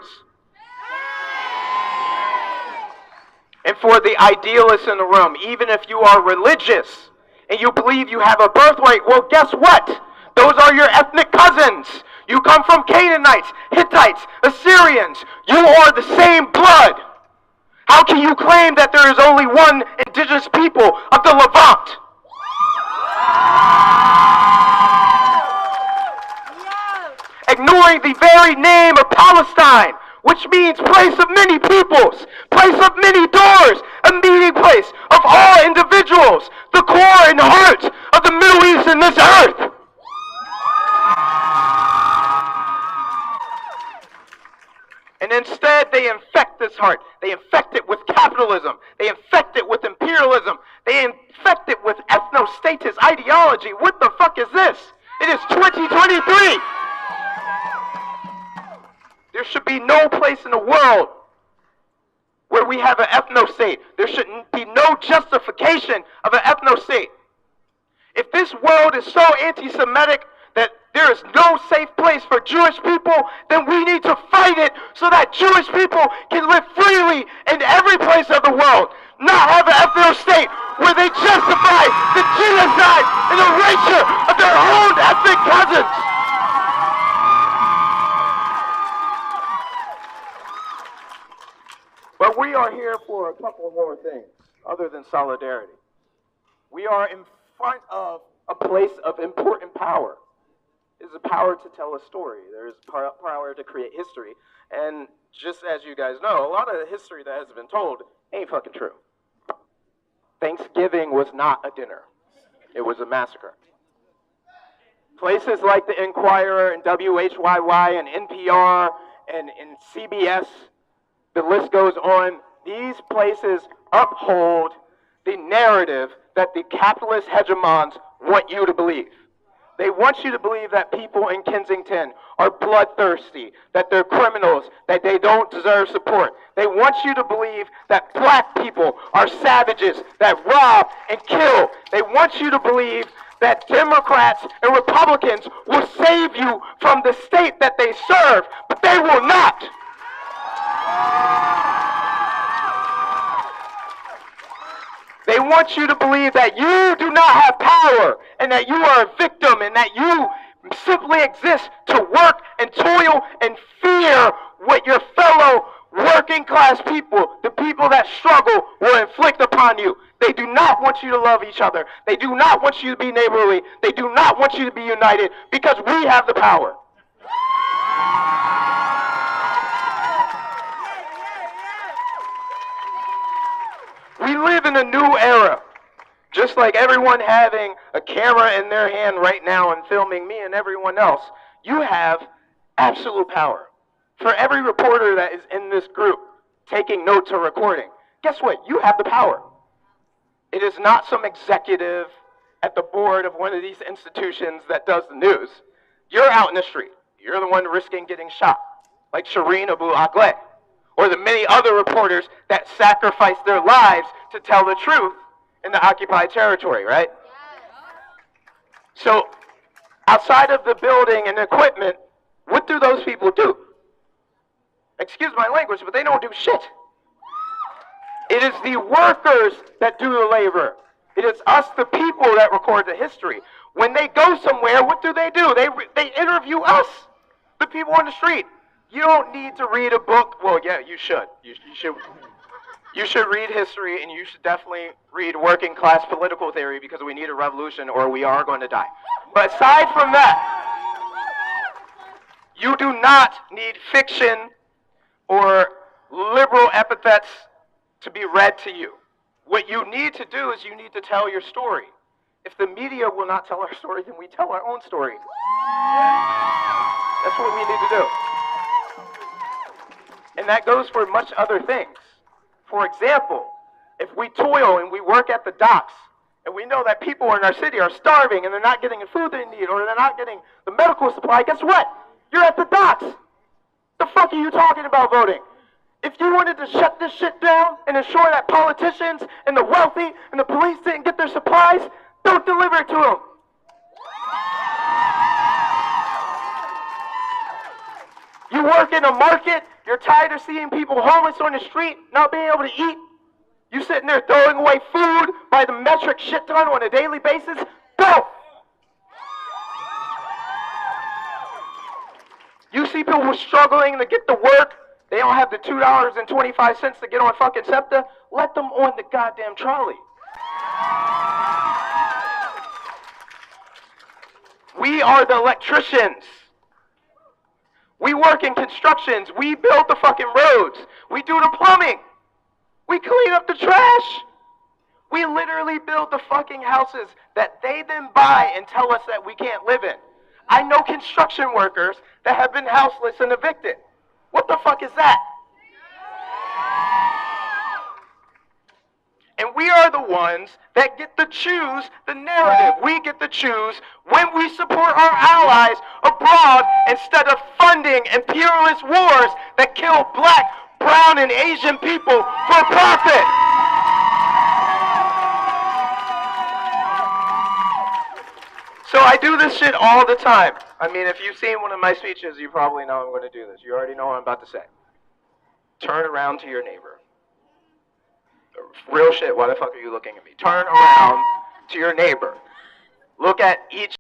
And for the idealists in the room, even if you are religious and you believe you have a birthright, well, guess what? Those are your ethnic cousins. You come from Canaanites, Hittites, Assyrians. You are the same blood. How can you claim that there is only one the Levant. Ignoring the very name of Palestine, which means place of many peoples, place of many doors, a meeting place of all individuals, the core and heart of the Middle East and this earth. And instead, they infect this heart. They infect it with capitalism. They infect it with imperialism. They infect it with ethno-statist ideology. What the fuck is this? It is 2023. There should be no place in the world where we have an ethno-state. There should be no justification of an ethno-state. If this world is so anti-Semitic that there is no safe place for Jewish people, then we need to fight it so that Jewish people can live freely in every place of the world. Not have an ethno-state where they justify the genocide and erasure of their own ethnic cousins. But we are here for a couple more things other than solidarity. We are in front of a place of important power. There's a power to tell a story. There's power to create history. And just as you guys know, a lot of the history that has been told ain't fucking true. Thanksgiving was not a dinner. It was a massacre. Places like the Inquirer and WHYY and NPR and CBS, the list goes on. These places uphold the narrative that the capitalist hegemons want you to believe. They want you to believe that people in Kensington are bloodthirsty, that they're criminals, that they don't deserve support. They want you to believe that black people are savages that rob and kill. They want you to believe that Democrats and Republicans will save you from the state that they serve, but they will not. They want you to believe that you do not have power and that you are a victim and that you simply exist to work and toil and fear what your fellow working class people, the people that struggle, will inflict upon you. They do not want you to love each other. They do not want you to be neighborly. They do not want you to be united because we have the power. We live in a new era. Just like everyone having a camera in their hand right now and filming me and everyone else, you have absolute power. For every reporter that is in this group taking notes or recording, guess what? You have the power. It is not some executive at the board of one of these institutions that does the news. You're out in the street. You're the one risking getting shot, like Shireen Abu Akleh, or the many other reporters that sacrifice their lives to tell the truth in the occupied territory, right? So, outside of the building and equipment, what do those people do? Excuse my language, but they don't do shit. It is the workers that do the labor. It is us, the people, that record the history. When they go somewhere, what do? They interview us, the people on the street. You don't need to read a book. Well, yeah, you should. You should read history, and you should definitely read working class political theory because we need a revolution or we are going to die. But aside from that, you do not need fiction or liberal epithets to be read to you. What you need to do is you need to tell your story. If the media will not tell our story, then we tell our own story. That's what we need to do. And that goes for much other things. For example, if we toil and we work at the docks, and we know that people in our city are starving and they're not getting the food they need or they're not getting the medical supply, guess what? You're at the docks. The fuck are you talking about voting? If you wanted to shut this shit down and ensure that politicians and the wealthy and the police didn't get their supplies, don't deliver it to them. You work in a market, you're tired of seeing people homeless on the street, not being able to eat. You sitting there throwing away food by the metric shit ton on a daily basis. Go! You see people struggling to get to work. They don't have the $2.25 to get on fucking SEPTA. Let them on the goddamn trolley. We are the electricians. We work in constructions. We build the fucking roads. We do the plumbing. We clean up the trash. We literally build the fucking houses that they then buy and tell us that we can't live in. I know construction workers that have been houseless and evicted. What the fuck is that? And we are the ones that get to choose the narrative. We get to choose when we support our allies abroad instead of funding imperialist wars that kill black, brown, and Asian people for profit. So I do this shit all the time. I mean, if you've seen one of my speeches, you probably know I'm going to do this. You already know what I'm about to say. Turn around to your neighbor. Real shit, why the fuck are you looking at me? Turn around to your neighbor. Look at each